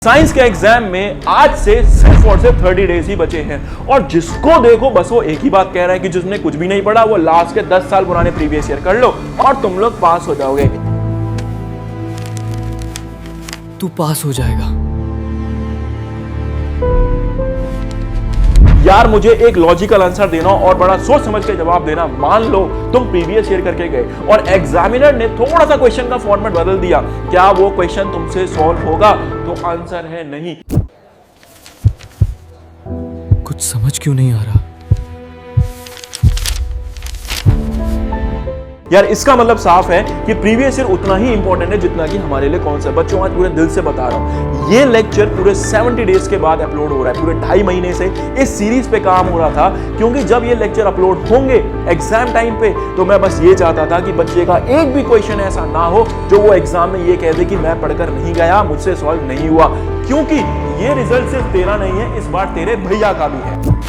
Science के exam में आज से सिर्फ और सिर्फ 30 डेज ही बचे हैं और जिसको देखो बस वो एक ही बात कह रहा है कि जिसने कुछ भी नहीं पढ़ा वो लास्ट के 10 साल पुराने प्रीवियस ईयर कर लो और तुम लोग पास हो जाओगे। तू पास हो जाएगा। यार मुझे एक लॉजिकल आंसर देना और बड़ा सोच समझ के जवाब देना। मान लो तुम प्रीवियस ईयर करके गए और एग्जामिनर ने थोड़ा सा क्वेश्चन का फॉर्मेट बदल दिया, क्या वो क्वेश्चन तुमसे सॉल्व होगा? तो आंसर है नहीं। कुछ समझ क्यों नहीं आ रहा? यार इसका मतलब साफ है कि प्रीवियस ईयर उतना ही इंपॉर्टेंट है जितना कि हमारे लिए कॉन्सेप्ट। बच्चों आज पूरे दिल से बता रहा हूं, ये लेक्चर पूरे 70 डेज के बाद अपलोड हो रहा है। पूरे 2.5 महीने से इस सीरीज पे काम हो रहा था, क्योंकि जब ये लेक्चर अपलोड होंगे एग्जाम टाइम पे तो मैं बस ये चाहता था कि बच्चे का एक भी क्वेश्चन ऐसा ना हो जो वो एग्जाम में ये कह दे कि मैं पढ़कर नहीं गया, मुझसे सॉल्व नहीं हुआ। क्योंकि ये रिजल्ट सिर्फ तेरा नहीं है, इस बार तेरे भैया का भी है।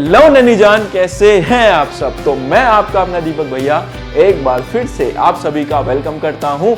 लो नन्ही जान, कैसे हैं आप सब? तो मैं आपका अपना दीपक भैया एक बार फिर से आप सभी का वेलकम करता हूं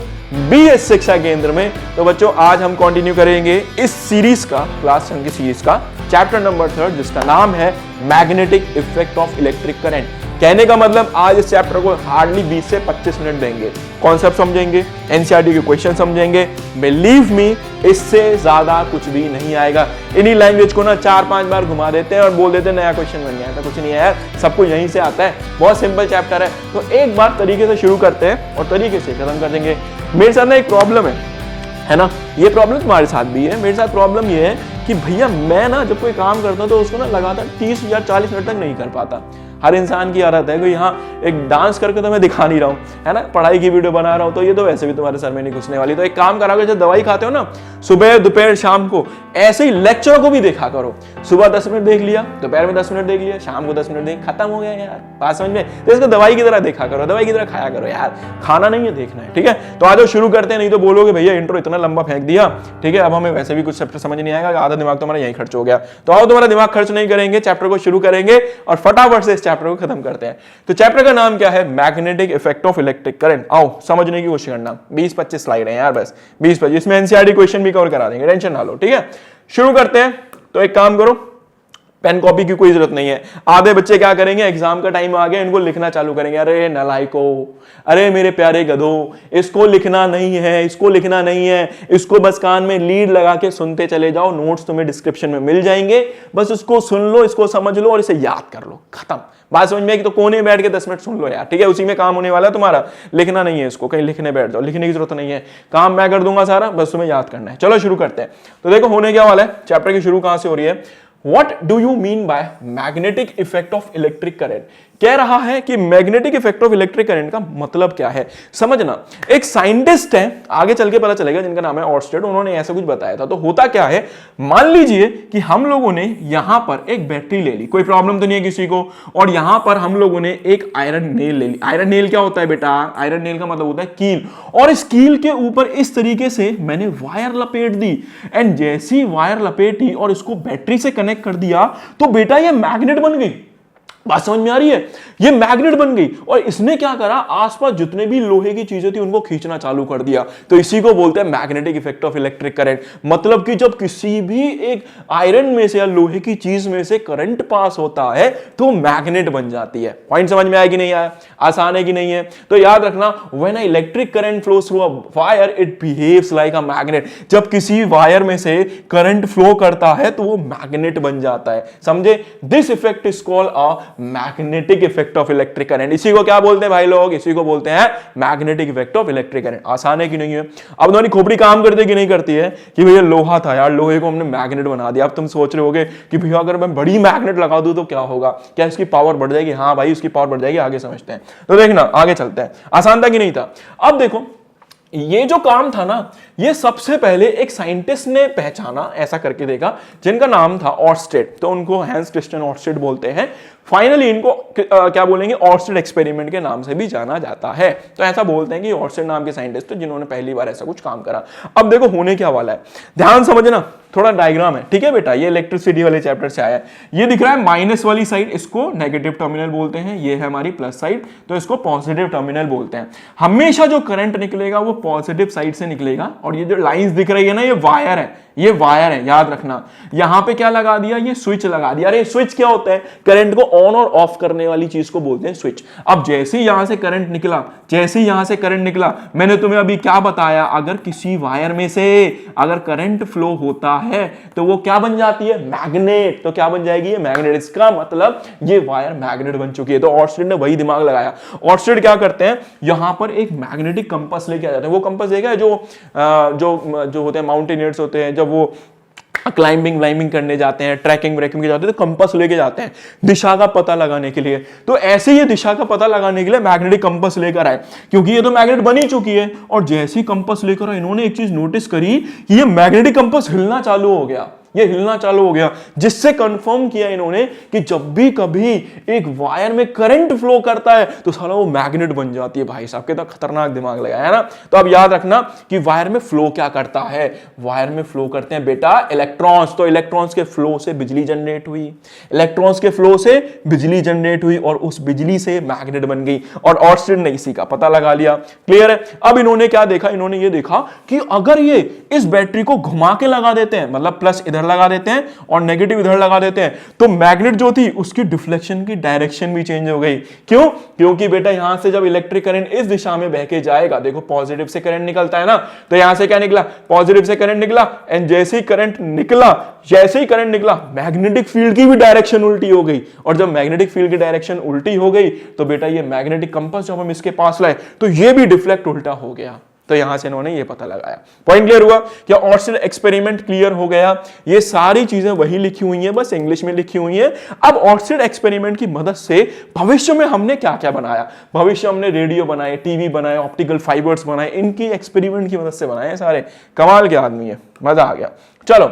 बीएस शिक्षा केंद्र में। तो बच्चों आज हम कंटिन्यू करेंगे इस सीरीज का, क्लास 10 की सीरीज का चैप्टर नंबर 3 जिसका नाम है magnetic effect of electric current. कहने का मतलब आज इस चैप्टर को हार्डली 20 से 25 मिनट देंगे, कॉन्सेप्ट समझेंगे, एनसीईआरटी के क्वेश्चन समझेंगे। बिलीव मी, इससे ज्यादा कुछ भी नहीं आएगा। इन्हीं लैंग्वेज को ना 4-5 बार घुमा देते हैं और बोल देते हैं नया क्वेश्चन बन गया। ऐसा कुछ नहीं है यार, सब कुछ यहीं से आता है। बहुत सिंपल चैप्टर है, तो एक बार तरीके से शुरू करते हैं और तरीके से खत्म कर देंगे। मेरे साथ ना एक प्रॉब्लम है ना, ये प्रॉब्लम तुम्हारे साथ भी है। मेरे साथ प्रॉब्लम ये है कि भैया मैं ना जब कोई काम करता हूँ तो उसको ना लगातार 30 या 40 मिनट तक नहीं कर पाता। हर इंसान की आदत है कि यहाँ एक डांस करके तो मैं दिखा नहीं रहा हूँ, है ना, पढ़ाई की वीडियो बना रहा हूँ, तो ये तो वैसे भी तुम्हारे सर में नहीं घुसने वाली। तो एक काम कराओगे, जब दवाई खाते हो ना सुबह दोपहर शाम को, ऐसे ही लेक्चर को भी देखा करो। सुबह 10 मिनट देख लिया, दोपहर में 10 मिनट देख लिया, शाम को 10 मिनट देख, खत्म हो गया यार। बात समझ में? तो इसको दवाई की तरह देखा करो, दवाई की तरह खाया करो यार। खाना नहीं है, देखना है, ठीक है? तो आज शुरू करते हैं, नहीं तो बोलोगे भैया इंट्रो इतना लंबा फेंक दिया, ठीक है, अब हमें वैसे भी कुछ चैप्टर समझ नहीं आएगा, आधा दिमाग तुम्हारा यहीं खर्च हो गया। तो आओ तुम्हारा दिमाग खर्च नहीं करेंगे, चैप्टर को शुरू करेंगे और फटाफट से इस चैप्टर को खत्म करते हैं। तो चैप्टर का नाम क्या है? Magnetic effect of electric current. आओ समझने की कोशिश करना। 20-25 स्लाइड है यार, बस 20-25। इसमें एनसीईआरटी क्वेश्चन भी कवर करा देंगे, टेंशन ना लो, ठीक है? शुरू करते हैं। तो एक काम करो, पेन कॉपी की कोई जरूरत नहीं है। आधे बच्चे क्या करेंगे, एग्जाम का टाइम आ गया, इनको लिखना चालू करेंगे। अरे नलायको, अरे मेरे प्यारे गधो, इसको लिखना नहीं है, इसको लिखना नहीं है, इसको बस कान में लीड लगा के सुनते चले जाओ। नोट्स तुम्हें डिस्क्रिप्शन में मिल जाएंगे, बस उसको सुन लो, इसको समझ लो और इसे याद कर लो, खत्म। बात समझ में? कि तो कोने बैठ के 10 मिनट सुन लो यार, ठीक है? उसी में काम होने वाला है तुम्हारा। लिखना नहीं है इसको, कहीं लिखने बैठ जाओ, लिखने की जरूरत नहीं है, काम मैं कर दूंगा सारा, बस तुम्हें याद करना है। चलो शुरू करते हैं। तो देखो होने क्या वाला है, चैप्टर की शुरू कहां से हो रही है? What do you mean by magnetic effect of electric current? कह रहा है कि magnetic effect of electric current का मतलब क्या है। समझना, एक साइंटिस्ट है, आगे चल के पता चलेगा, जिनका नाम है ऑर्स्टेड, उन्होंने ऐसा कुछ बताया था। तो होता क्या है, मान लीजिए कि हम लोगों ने यहां पर एक बैटरी ले ली, कोई प्रॉब्लम तो नहीं है किसी को, और यहां पर हम लोगों ने एक आयरन नेल ले ली। आयरन नेल क्या होता है बेटा? आयरन नेल का मतलब होता है कील, और इस कील के ऊपर इस तरीके से मैंने वायर लपेट दी, एंड जैसी वायर लपेटी और इसको बैटरी से कनेक्ट कर दिया तो बेटा ये मैग्नेट बन गई। बात समझ में आ रही है? ये मैग्नेट बन गई और इसने क्या करा, आसपास जितने भी लोहे की चीजें थी उनको खींचना चालू कर दिया। तो इसी को बोलते हैं magnetic effect of electric current. मतलब कि जब किसी भी एक आयरन में से या लोहे की चीज में से करंट पास होता है तो मैग्नेट बन जाती है। पॉइंट समझ में आया कि नहीं आया? आसान है कि नहीं है? तो याद रखना, when a electric current flows through a wire it behaves like a magnet. जब किसी वायर में से करंट फ्लो करता है तो वो मैग्नेट बन जाता है। समझे? This effect is called a magnetic effect of electric current. इसी को क्या बोलते हैं भाई लोग? इसी को बोलते हैं magnetic effect of electric current. आसान है कि नहीं है? अब तुम्हारी खोपड़ी काम करती है कि नहीं करती है कि भैया लोहा था यार, लोहे को हमने मैग्नेट बना दिया। अब तुम सोच रहे होगे कि भैया अगर मैं बड़ी मैग्नेट लगा दूं तो क्या होगा, क्या इसकी पावर बढ़ जाएगी? हाँ भाई, उसकी पावर बढ़ जाएगी, आगे समझते हैं। तो देखना, आगे चलते हैं। आसान था कि नहीं था? अब देखो, ये जो काम था ना, ये सबसे पहले एक साइंटिस्ट ने पहचाना, ऐसा करके देखा, जिनका नाम था ऑर्स्टेड। तो उनको हैंस क्रिस्टियन ऑर्स्टेड बोलते हैं। फाइनली इनको क्या बोलेंगे, ऑर्स्टेड एक्सपेरिमेंट के नाम से भी जाना जाता है। तो ऐसा बोलते हैं कि ऑर्स्टेड नाम के साइंटिस्ट थे जिन्होंने पहली बार ऐसा कुछ काम करा। अब देखो होने क्या वाला है, ध्यान समझना, थोड़ा डायग्राम है, ठीक है बेटा, ये इलेक्ट्रिसिटी वाले चैप्टर से आया है। ये दिख रहा है माइनस वाली साइड, इसको नेगेटिव टर्मिनल बोलते हैं, ये है हमारी प्लस साइड, तो इसको पॉजिटिव टर्मिनल बोलते हैं। हमेशा जो करंट निकलेगा वो पॉजिटिव साइड से निकलेगा। और ये जो लाइंस दिख रही है ना, ये वायर है, ये वायर है, याद रखना। यहां पे क्या लगा दिया, ये स्विच लगा दिया। अरे स्विच क्या होता है, करंट को ऑन और ऑफ करने वाली चीज को बोलते हैं स्विच। अब जैसे ही यहां से करंट निकला, जैसे ही यहां से करंट निकला, मैंने तुम्हें अभी क्या बताया, अगर किसी वायर में से अगर करंट फ्लो होता है तो वो क्या बन जाती है, मैग्नेट। तो क्या बन जाएगी, ये मैग्नेट। इसका मतलब ये वायर मैग्नेट बन चुकी है। तो ऑर्स्टेड ने वही दिमाग लगाया। ऑर्स्टेड क्या करते हैं, यहां पर एक मैग्नेटिक कंपास लेके आ जाते हैं। वो कंपास देखा जो होते हैं माउंटेनियर्स होते हैं, जब वो क्लाइंबिंग व्लाइंबिंग करने जाते हैं, ट्रैकिंग व्रैकिंग के जाते हैं, तो कंपास लेके जाते हैं दिशा का पता लगाने के लिए। तो ऐसे ये दिशा का पता लगाने के लिए मैग्नेटिक कंपास लेकर आए, क्योंकि ये तो मैग्नेट बनी चुकी है। और जैसे ही कंपास लेकर आए, इन्होंने एक चीज नोटिस करी कि ये मैग्नेटिक कंपास हिलना चालू हो गया, ये हिलना चालू हो गया, जिससे कंफर्म किया इन्होंने कि जब भी कभी एक वायर में करंट फ्लो करता है तो साला वो मैग्नेट बन जाती है। भाई साहब कितना खतरनाक दिमाग लगाया है ना। तो अब याद रखना कि वायर में फ्लो क्या करता है, वायर में फ्लो करते हैं बेटा इलेक्ट्रॉन्स। तो इलेक्ट्रॉन्स के फ्लो से बिजली जनरेट हुई, इलेक्ट्रॉन्स के फ्लो से बिजली जनरेट हुई और उस बिजली से मैग्नेट बन गई। और ऑर्स्टेड ने इसी का पता लगा लिया। क्लियर है। अब इन्होंने क्या देखा, इन्होंने ये देखा कि अगर ये इस बैटरी को घुमा के लगा देते हैं, मतलब प्लस इधर लगा देते हैं और नेगेटिव इधर लगा देते हैं, तो मैग्नेट जो थी उसकी डिफ्लेक्शन की डायरेक्शन भी चेंज हो गई। क्यों, क्योंकि बेटा यहां से जब इलेक्ट्रिक करंट इस दिशा में बह के जाएगा, देखो पॉजिटिव से करंट निकलता है ना, तो यहां से क्या निकला, पॉजिटिव से करंट निकला। एंड जैसे ही करंट निकला, मैग्नेटिक फील्ड की भी डायरेक्शन उल्टी हो गई। और जब मैग्नेटिक फील्ड की डायरेक्शन उल्टी हो गई तो बेटा ये मैग्नेटिक कंपास जब हम इसके पास लाए तो ये भी डिफ्लेक्ट उल्टा हो गया। तो यहां से इन्होंने ये पता लगाया। पॉइंट क्लियर हुआ क्या, ऑर्स्टेड एक्सपेरिमेंट क्लियर हो गया। ये सारी चीजें वही लिखी हुई हैं, बस इंग्लिश में लिखी हुई हैं। अब ऑर्स्टेड एक्सपेरिमेंट की मदद से भविष्य में हमने क्या क्या बनाया, भविष्य हमने रेडियो बनाए, टीवी बनाए, ऑप्टिकल फाइबर्स बनाए, इनकी एक्सपेरिमेंट की मदद से बनाए सारे। कमाल के आदमी है, मजा आ गया। चलो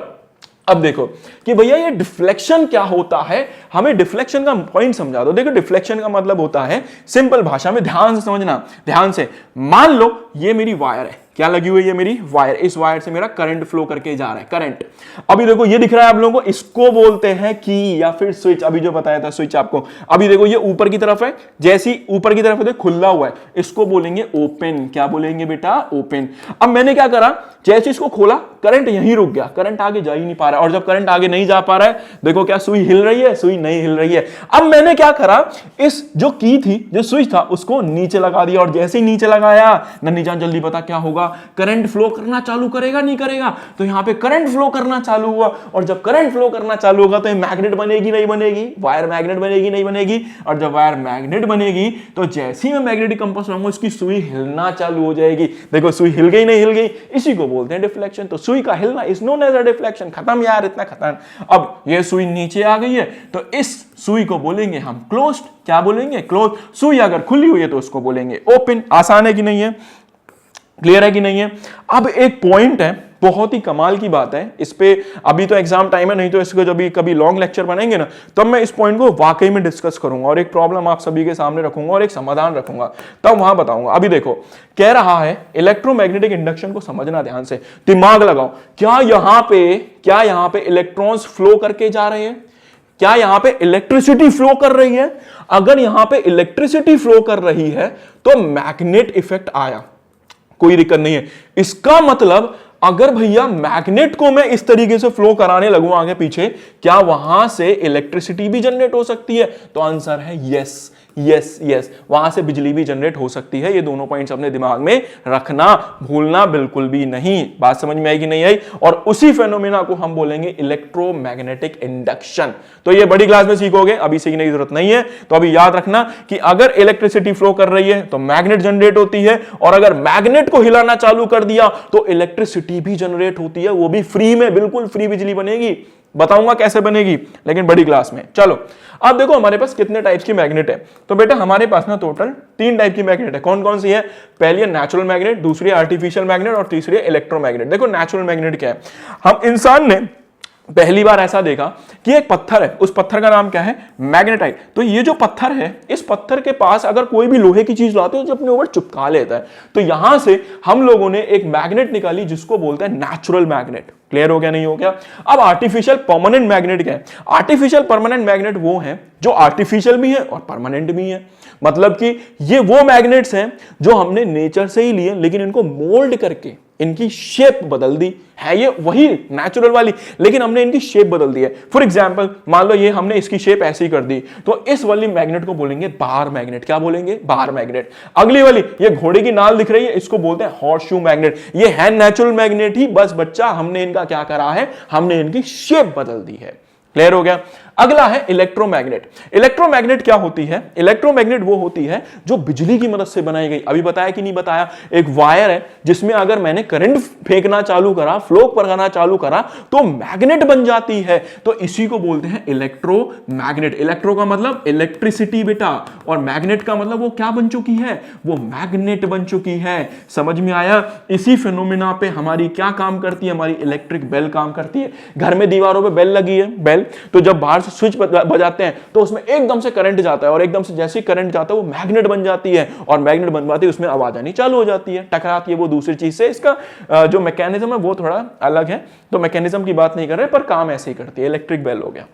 अब देखो कि भैया ये डिफ्लेक्शन क्या होता है, हमें डिफ्लेक्शन का पॉइंट समझा दो। देखो डिफ्लेक्शन का मतलब होता है, सिंपल भाषा में ध्यान से समझना, ध्यान से। मान लो ये मेरी वायर है, क्या लगी हुई है मेरी वायर, इस वायर से मेरा करंट फ्लो करके जा रहा है, करंट। अभी देखो ये दिख रहा है आप लोगों को, इसको बोलते हैं की या फिर स्विच। अभी जो बताया था स्विच आपको, अभी देखो ये ऊपर की तरफ है, जैसी ऊपर की तरफ है खुला हुआ है, इसको बोलेंगे ओपन। क्या बोलेंगे बेटा, ओपन। अब मैंने क्या करा, जैसे इसको खोला करंट यहीं रुक गया, करंट आगे जा ही नहीं पा रहा है। और जब करंट आगे नहीं जा पा रहा है, देखो क्या सुई हिल रही है, सुई नहीं हिल रही है। अब मैंने क्या करा, इस जो की थी, जो स्विच था, उसको नीचे लगा दिया। और जैसे ही नीचे लगाया, नन्ही जान जल्दी बता क्या होगा, करंट फ्लो करना चालू करेगा, नहीं करेगा। तो यहां पे करंट फ्लो करना चालू हुआ। और जब करंट फ्लो करना चालू होगा तो ये मैग्नेट बनेगी, नहीं बनेगी, वायर मैग्नेट बनेगी, नहीं बनेगी। और जब वायर मैग्नेट बनेगी तो जैसे ही मैं मैग्नेटिक कंपास लाऊंगा, इसकी सुई हिलना चालू हो जाएगी। देखो सुई हिल गई, नहीं हिल गई, इसी को बोलते हैं डिफ्लेक्शन। तो सुई का हिलना is known as a deflection. खत्म यार, इतना खत्म। अब ये सुई नीचे आ गई है, तो इस सुई को बोलेंगे हम क्लोज्ड। क्या बोलेंगे, क्लोज। सुई अगर खुली हुई है तो उसको बोलेंगे ओपन। आसान है कि नहीं है, क्लियर है कि नहीं है। अब एक पॉइंट है, बहुत ही कमाल की बात है, इस पे अभी तो एग्जाम टाइम है, नहीं तो इसको जब कभी लॉन्ग लेक्चर बनाएंगे ना, तब मैं इस पॉइंट को वाकई में डिस्कस करूंगा और एक प्रॉब्लम आप सभी के सामने रखूंगा और एक समाधान रखूंगा, तब वहां बताऊंगा। अभी देखो कह रहा है इलेक्ट्रोमैग्नेटिक इंडक्शन को समझना ध्यान से, दिमाग लगाओ। क्या यहां पे इलेक्ट्रॉन्स फ्लो करके जा रहे हैं, क्या यहां पे इलेक्ट्रिसिटी फ्लो कर रही है? अगर यहां पे इलेक्ट्रिसिटी फ्लो कर रही है तो मैग्नेट इफेक्ट आया, कोई दिक्कत नहीं है। इसका मतलब अगर भैया मैग्नेट को मैं इस तरीके से फ्लो कराने लगूं आगे पीछे, क्या वहां से इलेक्ट्रिसिटी भी जनरेट हो सकती है? तो आंसर है यस, यस, यस, वहां से बिजली भी जनरेट हो सकती है। ये दोनों पॉइंट्स अपने दिमाग में रखना, भूलना बिल्कुल भी नहीं। बात समझ में आई कि नहीं आई? और उसी फेनोमेना को हम बोलेंगे इलेक्ट्रोमैग्नेटिक इंडक्शन। तो ये बड़ी क्लास में सीखोगे, अभी सीखने की जरूरत नहीं है। तो अभी याद रखना कि अगर इलेक्ट्रिसिटी फ्लो कर रही है तो मैग्नेट जनरेट होती है, और अगर मैग्नेट को हिलाना चालू कर दिया तो इलेक्ट्रिसिटी भी जनरेट होती है, वो भी फ्री में, बिल्कुल फ्री बिजली बनेगी। बताऊंगा कैसे बनेगी, लेकिन बड़ी क्लास में। चलो अब देखो हमारे पास कितने टाइप्स की मैग्नेट है। तो बेटा हमारे पास ना टोटल 3 टाइप की मैग्नेट है। कौन कौन सी है? पहली है नेचुरल मैग्नेट, दूसरी है आर्टिफिशियल मैग्नेट और तीसरी है इलेक्ट्रोमैग्नेट। देखो नेचुरल मैग्नेट क्या है, हम इंसान ने पहली बार ऐसा देखा कि एक पत्थर है, उस पत्थर का नाम क्या है, मैग्नेटाइट। तो ये जो पत्थर है, इस पत्थर के पास अगर कोई भी लोहे की चीज लाते हो जो अपने ऊपर चिपका लेता है, तो यहां से हम लोगों ने एक मैग्नेट निकाली जिसको बोलते हैं नेचुरल मैग्नेट। क्लियर हो गया, नहीं हो गया? अब आर्टिफिशियल परमानेंट मैग्नेट क्या है? आर्टिफिशियल परमानेंट मैग्नेट वो है जो आर्टिफिशियल भी है और परमानेंट भी है। मतलब कि ये वो मैग्नेट्स हैं जो हमने नेचर से ही लिए, लेकिन इनको मोल्ड करके इनकी शेप बदल दी है। ये वही नेचुरल वाली, लेकिन हमने इनकी शेप बदल दी है। फॉर एग्जांपल, मान लो ये हमने इसकी शेप ऐसी कर दी, तो इस वाली मैग्नेट को बोलेंगे बार मैग्नेट। क्या बोलेंगे? Bar magnet. अगली वाली, ये घोड़े की नाल दिख रही है, इसको बोलते हैं हॉर्स शू मैग्नेट। ये है नेचुरल मैग्नेट ही, बस बच्चा हमने इनका क्या करा है, हमने इनकी शेप बदल दी है। क्लियर हो गया? अगला है इलेक्ट्रोमैग्नेट। इलेक्ट्रोमैग्नेट क्या होती है? इलेक्ट्रोमैग्नेट वो होती है जो बिजली की मदद से बनाई गई। अभी बताया कि नहीं बताया? एक वायर है जिसमें अगर मैंने करंट फेंकना चालू करा, फ्लो करना चालू करा, तो मैग्नेट बन जाती है। तो इसी को बोलते हैं इलेक्ट्रोमैग्नेट। इलेक्ट्रो का मतलब इलेक्ट्रिसिटी बेटा, और मैग्नेट का मतलब वो क्या बन चुकी है, वो मैग्नेट बन चुकी है। समझ में आया? इसी फिनोमिना पे हमारी क्या काम करती है, हमारी इलेक्ट्रिक बेल काम करती है। घर में दीवारों पे बेल लगी है, बेल, तो जब बाहर से स्विच बजाते हैं तो उसमें एकदम से करंट जाता है, और एकदम से जैसे ही करंट जाता है वो मैग्नेट बन जाती है, और मैग्नेट बन जाती है उसमें आवाज आनी चालू हो जाती है, टकराती है वो दूसरी चीज से। इसका जो मैकेनिज्म है वो थोड़ा अलग है, तो मैकेनिज्म की बात नहीं कर रहे, पर काम ऐसे ही करती है। इलेक्ट्रिक बेल हो गया,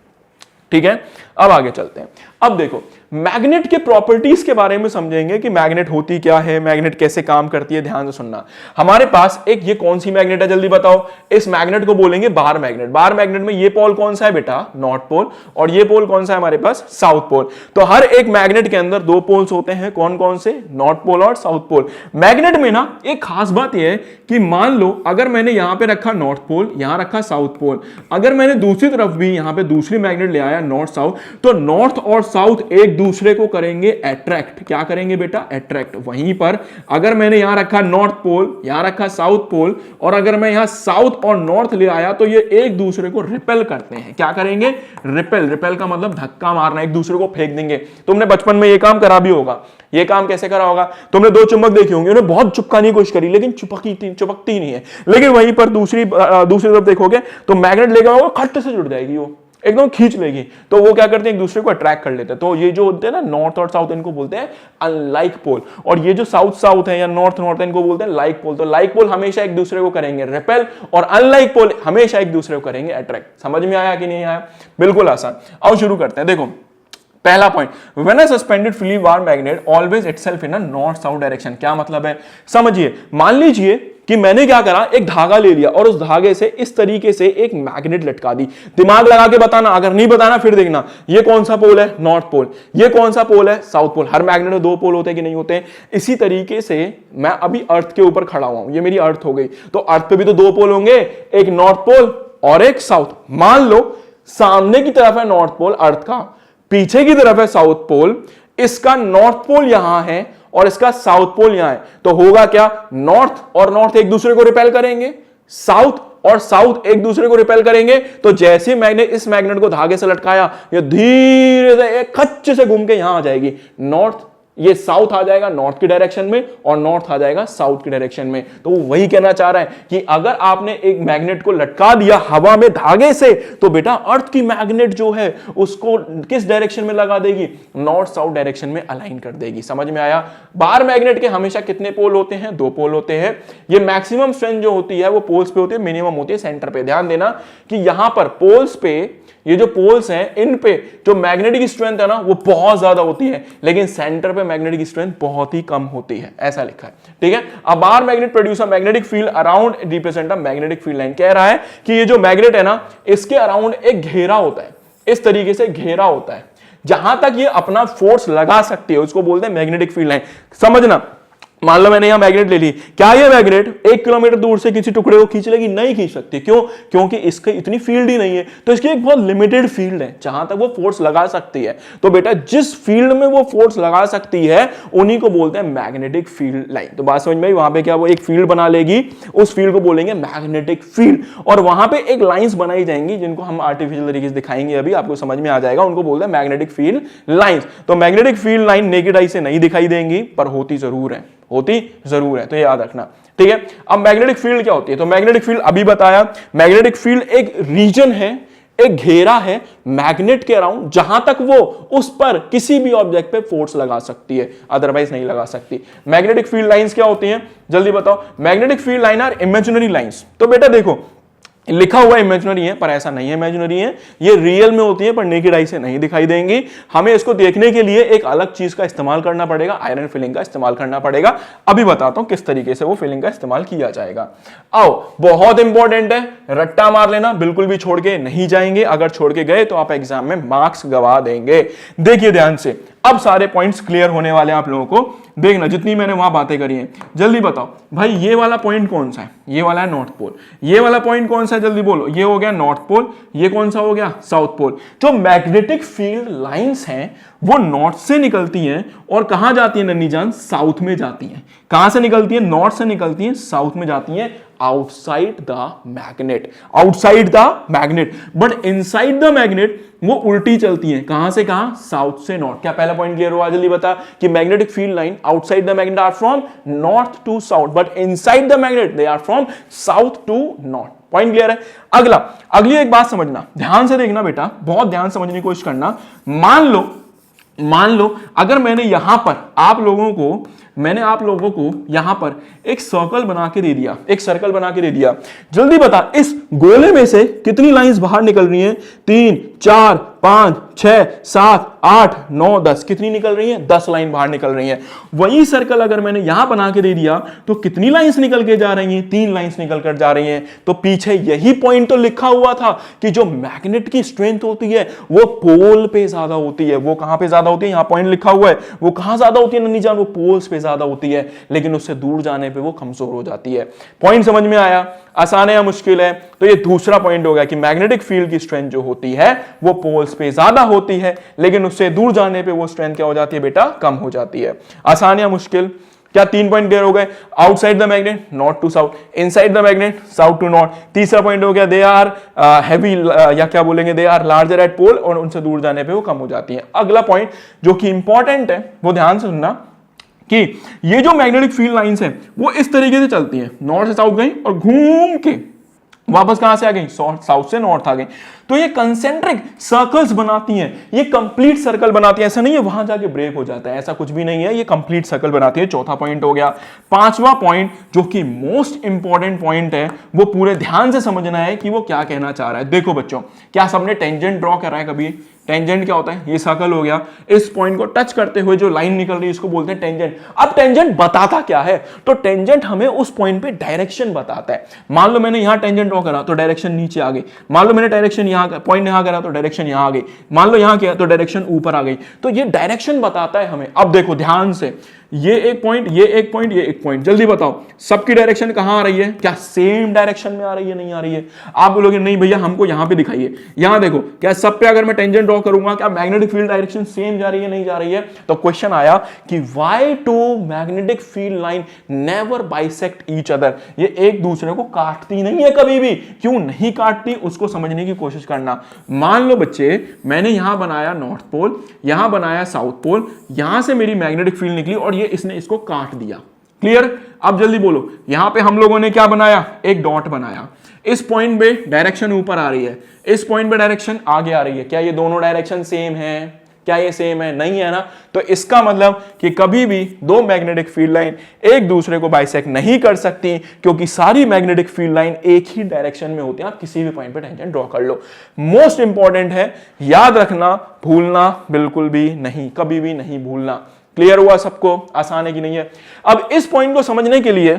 ठीक है। अब आगे चलते हैं। अब देखो, मैग्नेट के प्रॉपर्टीज के बारे में समझेंगे कि मैग्नेट होती क्या है, मैग्नेट कैसे काम करती है। ध्यान से सुनना। हमारे पास एक ये कौन सी मैग्नेट है, जल्दी बताओ। इस मैग्नेट को बोलेंगे बार मैग्नेट। बार मैग्नेट में ये पोल कौन सा है बेटा, नॉर्थ पोल, और ये पोल कौन सा है हमारे पास, साउथ पोल। तो हर एक मैग्नेट के अंदर दो पोल्स होते हैं, कौन कौन से, नॉर्थ पोल और साउथ पोल। मैग्नेट में ना एक खास बात यह है कि मान लो अगर मैंने यहां पे रखा नॉर्थ पोल, यहां रखा साउथ पोल, अगर मैंने दूसरी तरफ भी यहां पे दूसरी मैग्नेट ले आया नॉर्थ साउथ, तो नॉर्थ और साउथ एक दूसरे को करेंगे अट्रैक्ट। क्या करेंगे बेटा, अट्रैक्ट। वहीं पर अगर मैंने यहां रखा नॉर्थ पोल, यहां रखा साउथ पोल, और अगर मैं यहां साउथ और नॉर्थ ले आया, तो ये एक दूसरे को रिपेल करते हैं। क्या करेंगे, रिपेल। रिपेल का मतलब धक्का मारना, एक दूसरे को फेंक देंगे। तुमने बचपन में ये काम करा भी होगा। ये काम कैसे करा होगा, तुमने दो चुंबक देखी होंगी, उन्हें बहुत चिपकाने की कोशिश करी लेकिन चिपकती नहीं है। लेकिन वहीं पर दूसरी तरफ देखोगे तो मैग्नेट लेकर आओगे, खट से जुड़ जाएगी, वो एकदम खींच लेगी। तो वो क्या करते हैं, एक दूसरे को अट्रैक्ट कर लेते हैं। तो ये जो होते हैं ना नॉर्थ और साउथ, इनको बोलते हैं अनलाइक पोल, और ये जो साउथ साउथ है या नॉर्थ नॉर्थ है, इनको बोलते हैं लाइक पोल। तो लाइक पोल हमेशा एक दूसरे को करेंगे रिपेल, और अनलाइक पोल हमेशा एक दूसरे को करेंगे अट्रैक्ट। समझ में आया कि नहीं आया? बिल्कुल आसान। आओ शुरू करते हैं। देखो पहला point, when a suspended free bar magnet always itself in a north south direction. क्या मतलब है, समझिए। मान लीजिए कि मैंने क्या करा, एक धागा ले लिया और उस धागे से इस तरीके से एक मैग्नेट लटका दी। दिमाग लगा के बताना, अगर नहीं बताना फिर देखना। ये कौन सा पोल है, नॉर्थ पोल। ये कौन सा पोल है, साउथ पोल। हर मैग्नेट में दो पोल होते हैं कि नहीं होते? इसी तरीके से मैं अभी अर्थ के ऊपर खड़ा हुआ हूं, ये मेरी अर्थ हो गई, तो अर्थ पे भी तो दो पोल होंगे, एक नॉर्थ पोल और एक साउथ। मान लो सामने की तरफ है नॉर्थ पोल अर्थ का, पीछे की तरफ है साउथ पोल। इसका नॉर्थ पोल यहां है और इसका साउथ पोल यहां है, तो होगा क्या, नॉर्थ और नॉर्थ एक दूसरे को रिपेल करेंगे, साउथ और साउथ एक दूसरे को रिपेल करेंगे। तो जैसे मैंने इस मैग्नेट को धागे से लटकाया, ये धीरे से एक खच्च से घूम के यहां आ जाएगी। नॉर्थ, ये साउथ आ जाएगा नॉर्थ की डायरेक्शन में, और नॉर्थ आ जाएगा साउथ की डायरेक्शन में। तो वो वही कहना चाह रहा है कि अगर आपने एक मैग्नेट को लटका दिया हवा में धागे से, तो बेटा अर्थ की मैग्नेट जो है उसको किस डायरेक्शन में लगा देगी, नॉर्थ साउथ डायरेक्शन में अलाइन कर देगी। समझ में आया? बार मैग्नेट के हमेशा कितने पोल होते हैं, दो पोल होते हैं। ये मैक्सिमम स्ट्रेंथ जो होती है वो पोल्स पे होती है, मिनिमम होती है सेंटर पे। ध्यान देना कि यहां पर पोल्स पे, ये जो पोल्स हैं इन पे जो मैग्नेटिक स्ट्रेंथ है ना वो बहुत ज्यादा होती है, लेकिन सेंटर पे मैग्नेटिक स्ट्रेंथ बहुत ही कम होती है, ऐसा लिखा है। ठीक है। अब bar magnet produce a magnetic field around represent a magnetic field line. कह रहा है कि ये जो मैग्नेट है ना, इसके अराउंड एक घेरा होता है, इस तरीके से घेरा होता है, जहां तक ये अपना फोर्स लगा सकती है उसको बोलते हैं मैग्नेटिक फील्ड लाइन। समझना, मान लो मैंने यहां मैग्नेट ले ली, क्या ये मैग्नेट 1 किलोमीटर दूर से किसी टुकड़े को खींच लेगी? नहीं खींच सकती। क्यों? क्योंकि इसकी इतनी फील्ड ही नहीं है, तो इसकी एक बहुत लिमिटेड फील्ड है जहां तक वो फोर्स लगा सकती है। तो बेटा जिस फील्ड में वो फोर्स लगा सकती है उन्हीं को बोलते हैं मैग्नेटिक फील्ड लाइन। तो बात समझ में आई? वहां पे क्या वो एक फील्ड बना लेगी, उस फील्ड को बोलेंगे मैग्नेटिक फील्ड, और वहां पे एक लाइंस बनाई जाएंगी जिनको हम आर्टिफिशियल तरीके से दिखाएंगे, अभी आपको समझ में आ जाएगा। उनको बोलते हैं मैग्नेटिक फील्ड लाइंस। तो magnetic field line naked eye से नहीं दिखाई देंगी, पर होती जरूर है, होती जरूर है, तो ये याद रखना। ठीक है। अब मैग्नेटिक फील्ड क्या होती है? तो मैग्नेटिक फील्ड अभी बताया, मैग्नेटिक फील्ड एक रीजन है एक घेरा है मैग्नेट के अराउंड, जहां तक वो उस पर किसी भी ऑब्जेक्ट पे फोर्स लगा सकती है, अदरवाइज नहीं लगा सकती। मैग्नेटिक फील्ड लाइंस क्या होती हैं, जल्दी बताओ। Magnetic field line are imaginary lines. तो बेटा देखो, लिखा हुआ इमेजिनरी है पर ऐसा नहीं है इमेजिनरी है, ये रियल में होती है पर नेकेड आई से नहीं दिखाई देंगी। हमें इसको देखने के लिए एक अलग चीज का इस्तेमाल करना पड़ेगा, आयरन फिलिंग का इस्तेमाल करना पड़ेगा। अभी बताता हूं किस तरीके से वो फिलिंग का इस्तेमाल किया जाएगा। आओ, बहुत इंपॉर्टेंट है, रट्टा मार लेना, बिल्कुल भी छोड़ के नहीं जाएंगे। अगर छोड़ के गए तो आप एग्जाम में मार्क्स गवा देंगे। देखिए ध्यान से, अब सारे पॉइंट्स क्लियर होने वाले हैं आप लोगों को। देखना जितनी मैंने वहां बातें करी हैं, जल्दी बताओ भाई ये वाला पॉइंट कौन सा है, ये वाला है नॉर्थ पोल। ये वाला पॉइंट कौन सा है, जल्दी बोलो। ये हो गया नॉर्थ पोल, ये कौन सा हो गया, साउथ पोल। जो मैग्नेटिक फील्ड लाइंस हैं वो नॉर्थ से निकलती हैं और कहां जाती है नन्ही जान, साउथ में जाती हैं। कहां से निकलती है, नॉर्थ से निकलती हैं, साउथ में जाती हैं, outside the magnet, outside the magnet. But inside the magnet वो उल्टी चलती हैं, कहां से कहां, साउथ से नॉर्थ। क्या पहला पॉइंट क्लियर हुआ, जल्दी बता कि magnetic field line outside the magnet are from north to south, but inside the magnet they are from south to north. Point clear है। अगली एक बात समझना, ध्यान से देखना बेटा, बहुत ध्यान समझने की कोशिश करना। मान लो अगर मैंने यहां पर आप लोगों को यहां पर एक सर्कल बना के दे दिया, एक सर्कल बना के दे दिया, जल्दी बता इस गोले में से कितनी लाइंस बाहर निकल रही हैं, 3 4 5 6 7 8 9 10, कितनी निकल रही हैं, 10 लाइन बाहर निकल रही हैं। वही सर्कल अगर मैंने यहां बना के दे दिया तो कितनी लाइंस निकल के जा रही हैं, 3 लाइंस निकल कर जा रही हैं। तो पीछे यही पॉइंट तो लिखा हुआ था कि जो मैग्नेट की स्ट्रेंथ होती है वो पोल पे ज्यादा होती है। वो कहां पे ज्यादा होती है, यहां पॉइंट लिखा हुआ है, वो कहां ज्यादा होती है नन्ही जान, वो पोल्स पे ज्यादा होती है, लेकिन उससे दूर जाने पे वो कमजोर हो जाती है। पॉइंट समझ में आया, आसान है या मुश्किल है। तो ये दूसरा पॉइंट हो गया कि मैग्नेटिक फील्ड की स्ट्रेंथ जो होती है वो पोल्स पे ज्यादा होती है, लेकिन उससे दूर जाने पे वो स्ट्रेंथ क्या हो जाती है बेटा, कम हो जाती है। आसान या मुश्किल, क्या 3 पॉइंट क्लियर हो गए। Outside the magnet north to south, inside the magnet south to north. तीसरा पॉइंट हो गया दे आर हैवी, या क्या बोलेंगे, they are larger at pole, और उनसे दूर जाने पे वो कम हो जाती है। अगला पॉइंट जो कि इंपॉर्टेंट है वो ध्यान से सुनना कि ये जो मैग्नेटिक फील्ड लाइंस हैं वो इस तरीके से चलती हैं, नॉर्थ से साउथ गई और घूम के वापस कहां से आ गई, साउथ से नॉर्थ आ गई। तो ये कंसेंट्रिक सर्कल्स बनाती हैं, ये कंप्लीट सर्कल बनाती हैं। ऐसा नहीं है वहां जाके ब्रेक हो जाता है, ऐसा कुछ भी नहीं है, ये कंप्लीट सर्कल बनाती है। चौथा पॉइंट हो गया। पांचवा पॉइंट जो कि मोस्ट इंपॉर्टेंट पॉइंट है, वो पूरे ध्यान से समझना है कि वो क्या कहना चाह रहा है। देखो बच्चों, क्या सबने टेंजेंट ड्रॉ करा है कभी? टेंजेंट क्या होता है, ये सर्कल हो गया, इस पॉइंट को टच करते हुए जो लाइन निकल रही है इसको बोलते हैं टेंजेंट। अब टेंजेंट बताता क्या है, तो टेंजेंट हमें उस पॉइंट पे डायरेक्शन बताता है। मान लो मैंने यहां टेंजेंट ड्रॉ करा तो डायरेक्शन नीचे आ गई, मान लो मैंने डायरेक्शन यहां पॉइंट यहां करा तो डायरेक्शन यहां आ गई, मान लो यहां किया तो डायरेक्शन ऊपर आ गई। तो ये डायरेक्शन बताता है हमें। अब देखो ध्यान से, ये एक पॉइंट, ये एक पॉइंट, ये एक पॉइंट, जल्दी बताओ सबकी डायरेक्शन कहां आ रही है, क्या सेम डायरेक्शन में आ रही है, नहीं आ रही है? आप बोलोगे नहीं भैया हमको यहां पे दिखाइए। यहां देखो, क्या सब पे अगर मैं टेंजेंट ड्रॉ करूंगा क्या मैग्नेटिक फील्ड डायरेक्शन सेम जा रही है, नहीं जा रही है? तो क्वेश्चन आया कि why two magnetic field line never bisect each other, ये एक दूसरे को काटती नहीं है कभी भी। क्यों नहीं काटती, उसको समझने की कोशिश करना। मान लो बच्चे, मैंने यहां बनाया नॉर्थ पोल, यहां बनाया साउथ पोल, यहां से मेरी मैग्नेटिक फील्ड निकली और ये इसने इसको काट दिया। क्लियर? अब जल्दी बोलो, यहां पे हम लोगों ने क्या बनाया, एक डॉट बनाया। इस पॉइंट पे डायरेक्शन ऊपर आ रही है, इस पॉइंट पे डायरेक्शन आगे आ रही है। क्या ये दोनों डायरेक्शन सेम है? क्या ये सेम है? नहीं है ना। तो इसका मतलब कि कभी भी दो मैग्नेटिक फील्ड लाइन एक दूसरे को बाइसेक्ट नहीं कर सकती, क्योंकि सारी मैग्नेटिक फील्ड लाइन एक ही डायरेक्शन में होती है। आप किसी भी पॉइंट पे टेंजेंट ड्रॉ कर लो। मोस्ट इंपॉर्टेंट है, याद रखना, भूलना बिल्कुल भी नहीं, कभी भी नहीं भूलना। क्लियर हुआ सबको? आसान है कि नहीं है? अब इस पॉइंट को समझने के लिए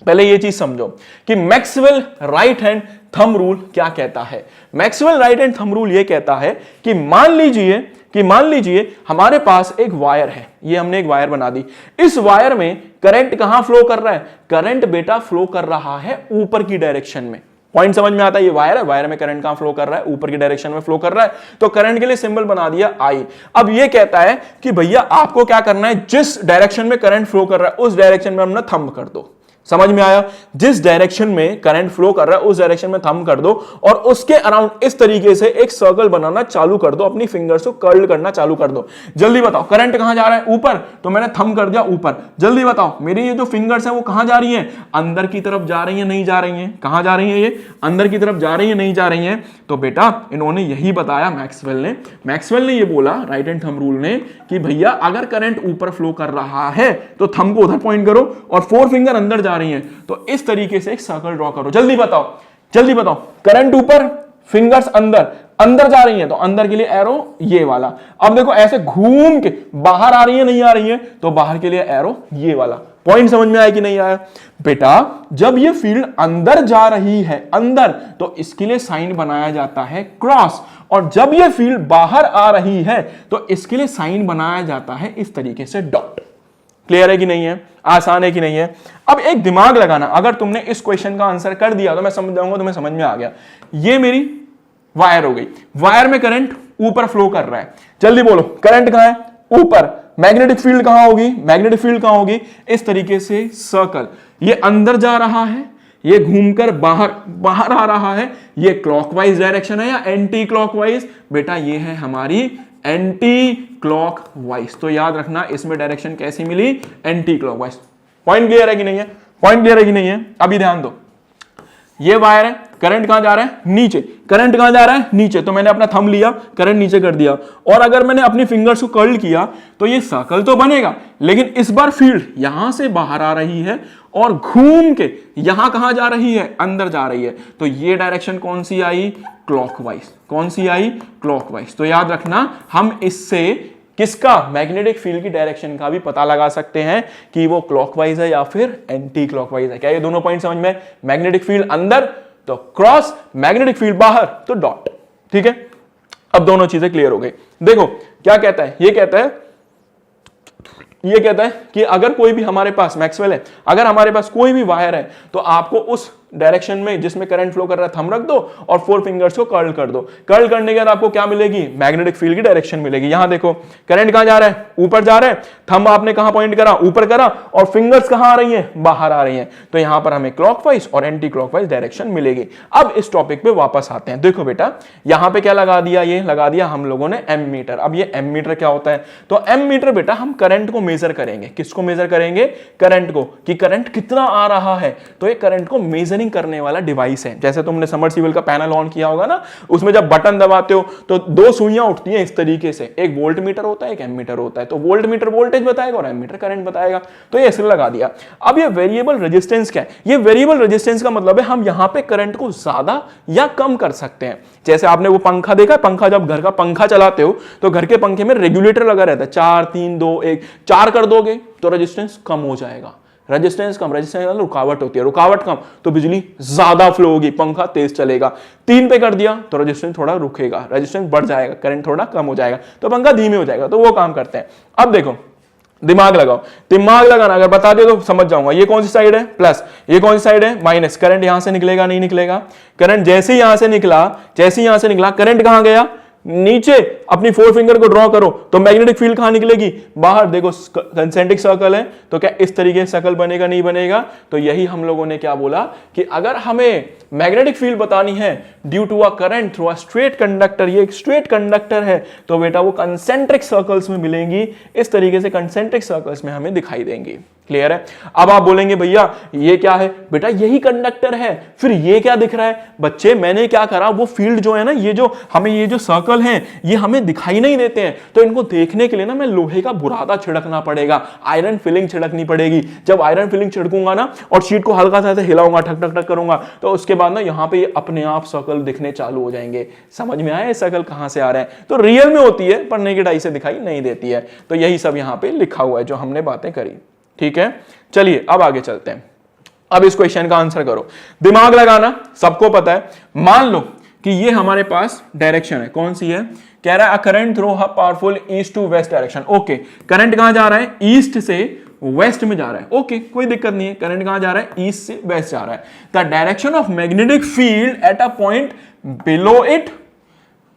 पहले ये चीज समझो कि Maxwell right hand thumb rule क्या कहता है। Maxwell right hand thumb rule ये कहता है कि मान लीजिए हमारे पास एक वायर है, ये हमने एक वायर बना दी। इस वायर में करंट कहां फ्लो कर रहा है? करंट बेटा फ्लो कर रहा है ऊपर की डायरेक्शन में। पॉइंट समझ में आता है? ये वायर है, वायर में करंट कहां फ्लो कर रहा है? ऊपर की डायरेक्शन में फ्लो कर रहा है। तो करंट के लिए सिंबल बना दिया आई। अब ये कहता है कि भैया आपको क्या करना है, जिस डायरेक्शन में करंट फ्लो कर रहा है उस डायरेक्शन में अपना थंब कर दो। समझ में आया? जिस डायरेक्शन में करंट फ्लो कर रहा है उस डायरेक्शन में थंब कर दो और उसके अराउंड इस तरीके से एक सर्कल बनाना चालू कर दो, अपनी फिंगर्स को कर्ल करना चालू कर दो। जल्दी बताओ करंट कहां जा रहा है? ऊपर, तो मैंने थंब कर दिया ऊपर। जल्दी बताओ मेरी ये जो फिंगर्स है वो कहां जा रही हैं? अंदर की तरफ जा रही हैं, नहीं जा रही हैं? कहां जा रही हैं? ये अंदर की तरफ जा रही हैं, नहीं जा रही हैं? तो बेटा इन्होंने यही बताया मैक्सवेल ने ये बोला राइट हैंड थंब रूल ने कि भैया अगर करंट ऊपर फ्लो कर रहा है तो थंब को उधर पॉइंट करो और फोर फिंगर अंदर जा रही हैं, तो इस तरीके से एक सर्कल ड्रॉ करो। जल्दी बताओ करंट ऊपर, फिंगर्स अंदर जा रही हैं, तो अंदर के लिए एरो ये वाला। अब देखो ऐसे घूम के बाहर आ रही है, नहीं आ रही है, तो बाहर के लिए एरो ये वाला। पॉइंट समझ में आया कि नहीं आया? बेटा जब ये फील्ड अंदर जा रही है अंदर, तो इसके लिए साइन बनाया जाता है क्रॉस, और जब ये फील्ड बाहर आ रही है तो इसके लिए साइन बनाया जाता है इस तरीके से डॉट। क्लियर है कि नहीं है? आसान है कि नहीं है? अब एक दिमाग लगाना, अगर तुमने इस क्वेश्चन का आंसर कर दिया तो मैं समझ जाऊंगा तुम्हें समझ में आ गया। ये मेरी वायर हो गई, वायर में करंट ऊपर फ्लो कर रहा है। जल्दी बोलो करंट कहां है? ऊपर। मैग्नेटिक फील्ड कहां होगी? इस तरीके से सर्कल, ये अंदर जा रहा है, ये घूमकर बाहर आ रहा है। ये क्लॉकवाइज डायरेक्शन है या एंटी क्लॉकवाइज? बेटा ये है हमारी एंटी क्लॉकवाइज। तो याद रखना इसमें डायरेक्शन कैसी मिली? Anti clockwise. पॉइंट क्लियर है कि नहीं है? अभी ध्यान दो, ये वायर है, करंट कहां जा रहा है? नीचे। तो मैंने अपना थंब लिया, करंट नीचे कर दिया, और अगर मैंने अपनी फिंगर्स को कर्ल किया तो ये सर्कल तो बनेगा, लेकिन इस बार फील्ड यहां से बाहर आ रही है और घूम के यहां कहां जा रही है? अंदर जा रही है। तो ये डायरेक्शन कौन सी आई? क्लॉकवाइज। तो याद रखना हम इससे किसका? मैग्नेटिक फील्ड की डायरेक्शन का भी पता लगा सकते हैं कि वो क्लॉकवाइज है या फिर एंटी क्लॉकवाइज है। क्या ये दोनों पॉइंट समझ में? मैग्नेटिक फील्ड अंदर तो क्रॉस, मैग्नेटिक फील्ड बाहर तो डॉट। ठीक है, अब दोनों चीजें क्लियर हो गई। देखो क्या कहता है, ये कहता है कि अगर कोई भी हमारे पास मैक्सवेल है, अगर हमारे पास कोई भी वायर है तो आपको उस डायरेक्शन में जिसमें करंट फ्लो कर रहा है थंब रख दो और फोर फिंगर्स को कर्ल कर दो। कर्ल करने के बाद आपको क्या मिलेगी? मैग्नेटिक फील्ड की डायरेक्शन मिलेगी। यहां देखो करंट कहां जा रहा है? ऊपर जा रहा है, थंब आपने कहां पॉइंट करा? ऊपर करा, और फिंगर्स कहां आ रही हैं? बाहर आ रही हैं। तो यहां पर हमें क्लॉकवाइज और एंटी क्लॉकवाइज डायरेक्शन मिलेगी। अब इस टॉपिक पे वापस आते हैं। देखो बेटा यहां पे क्या लगा दिया? ये लगा दिया हम लोगों ने एमीटर। अब ये एमीटर क्या होता है? तो एमीटर बेटा हम करंट को मेजर करेंगे। किसको मेजर करेंगे? करंट को, कि करंट कितना आ रहा है। तो ये करंट को मेजरिंग करने वाला डिवाइस है। जैसे तुमने समरसीबल का पैनल ऑन किया होगा ना, उसमें जब बटन दबाते हो तो दो सुइयां उठती हैं इस तरीके से, एक वोल्ट मीटर होता है, एक एमीटर होता है। तो वोल्ट मीटर वोल्टेज बताएगा और एमीटर करंट बताएगा। तो ये इसलिए लगा दिया। अब ये वेरिएबल रेजिस्टेंस क्या है? ये वेरिएबल रेजिस्टेंस का मतलब है हम यहां पे करंट को ज्यादा या कम कर सकते हैं। जैसे आपने वो पंखा देखा, पंखा जब घर का पंखा चलाते हो तो घर के पंखे में रेगुलेटर लगा रहता है, 4 3 2 1, 4 कर दोगे तो रेजिस्टेंस कम हो जाएगा। रेजिस्टेंस रुकावट होती है, रुकावट कम तो बिजली ज्यादा फ्लो होगी, पंखा तेज चलेगा। 3 पे कर दिया तो रेजिस्टेंस थोड़ा रुकेगा, रेजिस्टेंस बढ़ जाएगा, करंट थोड़ा कम हो जाएगा, तो पंखा धीमे हो जाएगा। तो वो काम करते हैं। अब देखो दिमाग लगाओ, दिमाग लगाना, अगर बता दिया तो समझ जाऊंगा। ये कौन सी साइड है? प्लस। ये कौन सी साइड है? माइनस। करंट यहां से निकलेगा, नहीं निकलेगा? करंट जैसे ही यहां से निकला, करंट कहां गया? नीचे। अपनी फोर फिंगर को ड्रॉ करो तो मैग्नेटिक फील्ड कहां निकलेगी? बाहर। देखो कंसेंट्रिक सर्कल है, तो क्या इस तरीके से सर्कल बनेगा? नहीं बनेगा। तो यही हम लोगों ने क्या बोला कि अगर हमें मैग्नेटिक फील्ड बतानी है due to a current through a straight conductor, ये एक स्ट्रेट कंडक्टर है, तो बेटा वो कंसेंट्रिक सर्कल्स में मिलेंगी। इस तरीके से कंसेंट्रिक सर्कल्स में हमें दिखाई देंगी। क्लियर है? अब आप बोलेंगे भैया ये क्या है? बेटा यही कंडक्टर है, फिर ये क्या दिख रहा है? बच्चे मैंने क्या करा, वो फील्ड जो है ना, ये जो सर्कल हैं, ये हमें दिखाई नहीं देते हैं, तो इनको देखने के लिए ना मैं लोहे का बुरादा छिड़कना पड़ेगा, आयरन फिलिंग छिड़कनी पड़ेगी। जब आयरन फिलिंग छिड़कूंगा ना और शीट को हल्का सा हिलाऊंगा, ठक ठक ठक करूंगा, तो उसके बाद ना यहाँ पे अपने आप सर्कल दिखने चालू हो जाएंगे। समझ में आया ये सर्कल कहां से आ रहे हैं? तो रियल में होती है पर नेकेड आई से दिखाई नहीं देती है। तो यही सब यहाँ पे लिखा हुआ है जो हमने बातें करी। ठीक है, चलिए अब आगे चलते हैं। अब इस क्वेश्चन का आंसर करो। दिमाग लगाना सबको पता है। मान लो कि ये हमारे पास डायरेक्शन है, कौन सी है? कह रहा है a current through a powerful east to west direction. Okay, current कहां जा रहा है? ईस्ट से वेस्ट में जा रहा है। ओके, कोई दिक्कत नहीं है। करंट कहां जा रहा है? ईस्ट से वेस्ट जा रहा है। The direction of magnetic field at a point below it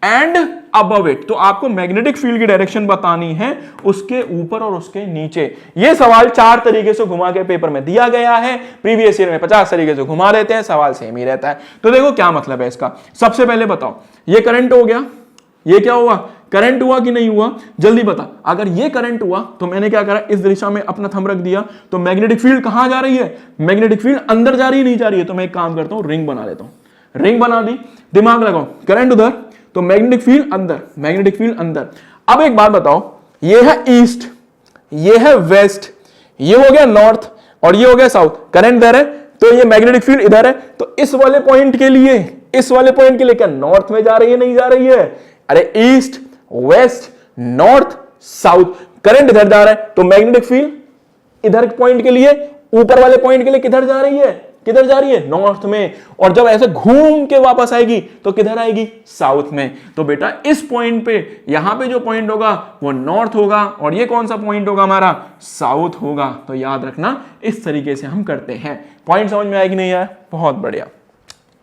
and above it. तो आपको मैग्नेटिक फील्ड की डायरेक्शन बतानी है उसके ऊपर और उसके नीचे। ये सवाल 4 तरीके से घुमा के पेपर में दिया गया है। प्रीवियस ईयर में 50 तरीके से घुमा देते हैं, सवाल सेम ही रहता है। तो देखो क्या मतलब है इसका। सबसे पहले बताओ, ये करंट हो गया, ये क्या हुआ, करंट हुआ कि नहीं हुआ, जल्दी बता। अगर ये करंट हुआ तो मैंने क्या करा, इस दिशा में अपना थंब रख दिया, तो मैग्नेटिक फील्ड कहां जा रही है, मैग्नेटिक फील्ड अंदर जा रही है, नहीं जा रही है। तो मैं एक काम करता हूं, रिंग बना लेता हूं। रिंग बना दी, दिमाग लगाओ, करंट उधर तो मैग्नेटिक फील्ड अंदर, मैग्नेटिक फील्ड अंदर। अब एक बात बताओ, ये है ईस्ट, ये है वेस्ट, ये हो गया नॉर्थ और ये हो गया साउथ। करंट इधर है तो ये मैग्नेटिक फील्ड इधर है। तो इस वाले पॉइंट के लिए, इस वाले पॉइंट के लिए क्या नॉर्थ में जा रही है, नहीं जा रही है? अरे east west north south, current इधर जा रहा है तो मैग्नेटिक फील्ड इधर पॉइंट के लिए, ऊपर वाले पॉइंट के लिए किधर जा रही है, किधर जा रही है, नॉर्थ में। और जब ऐसे घूम के वापस आएगी तो किधर आएगी, साउथ में। तो बेटा इस पॉइंट पे, यहां पे जो पॉइंट होगा वो नॉर्थ होगा और ये कौन सा पॉइंट होगा हमारा, साउथ होगा। तो याद रखना इस तरीके से हम करते हैं। पॉइंट समझ में आया कि नहीं आया, बहुत बढ़िया।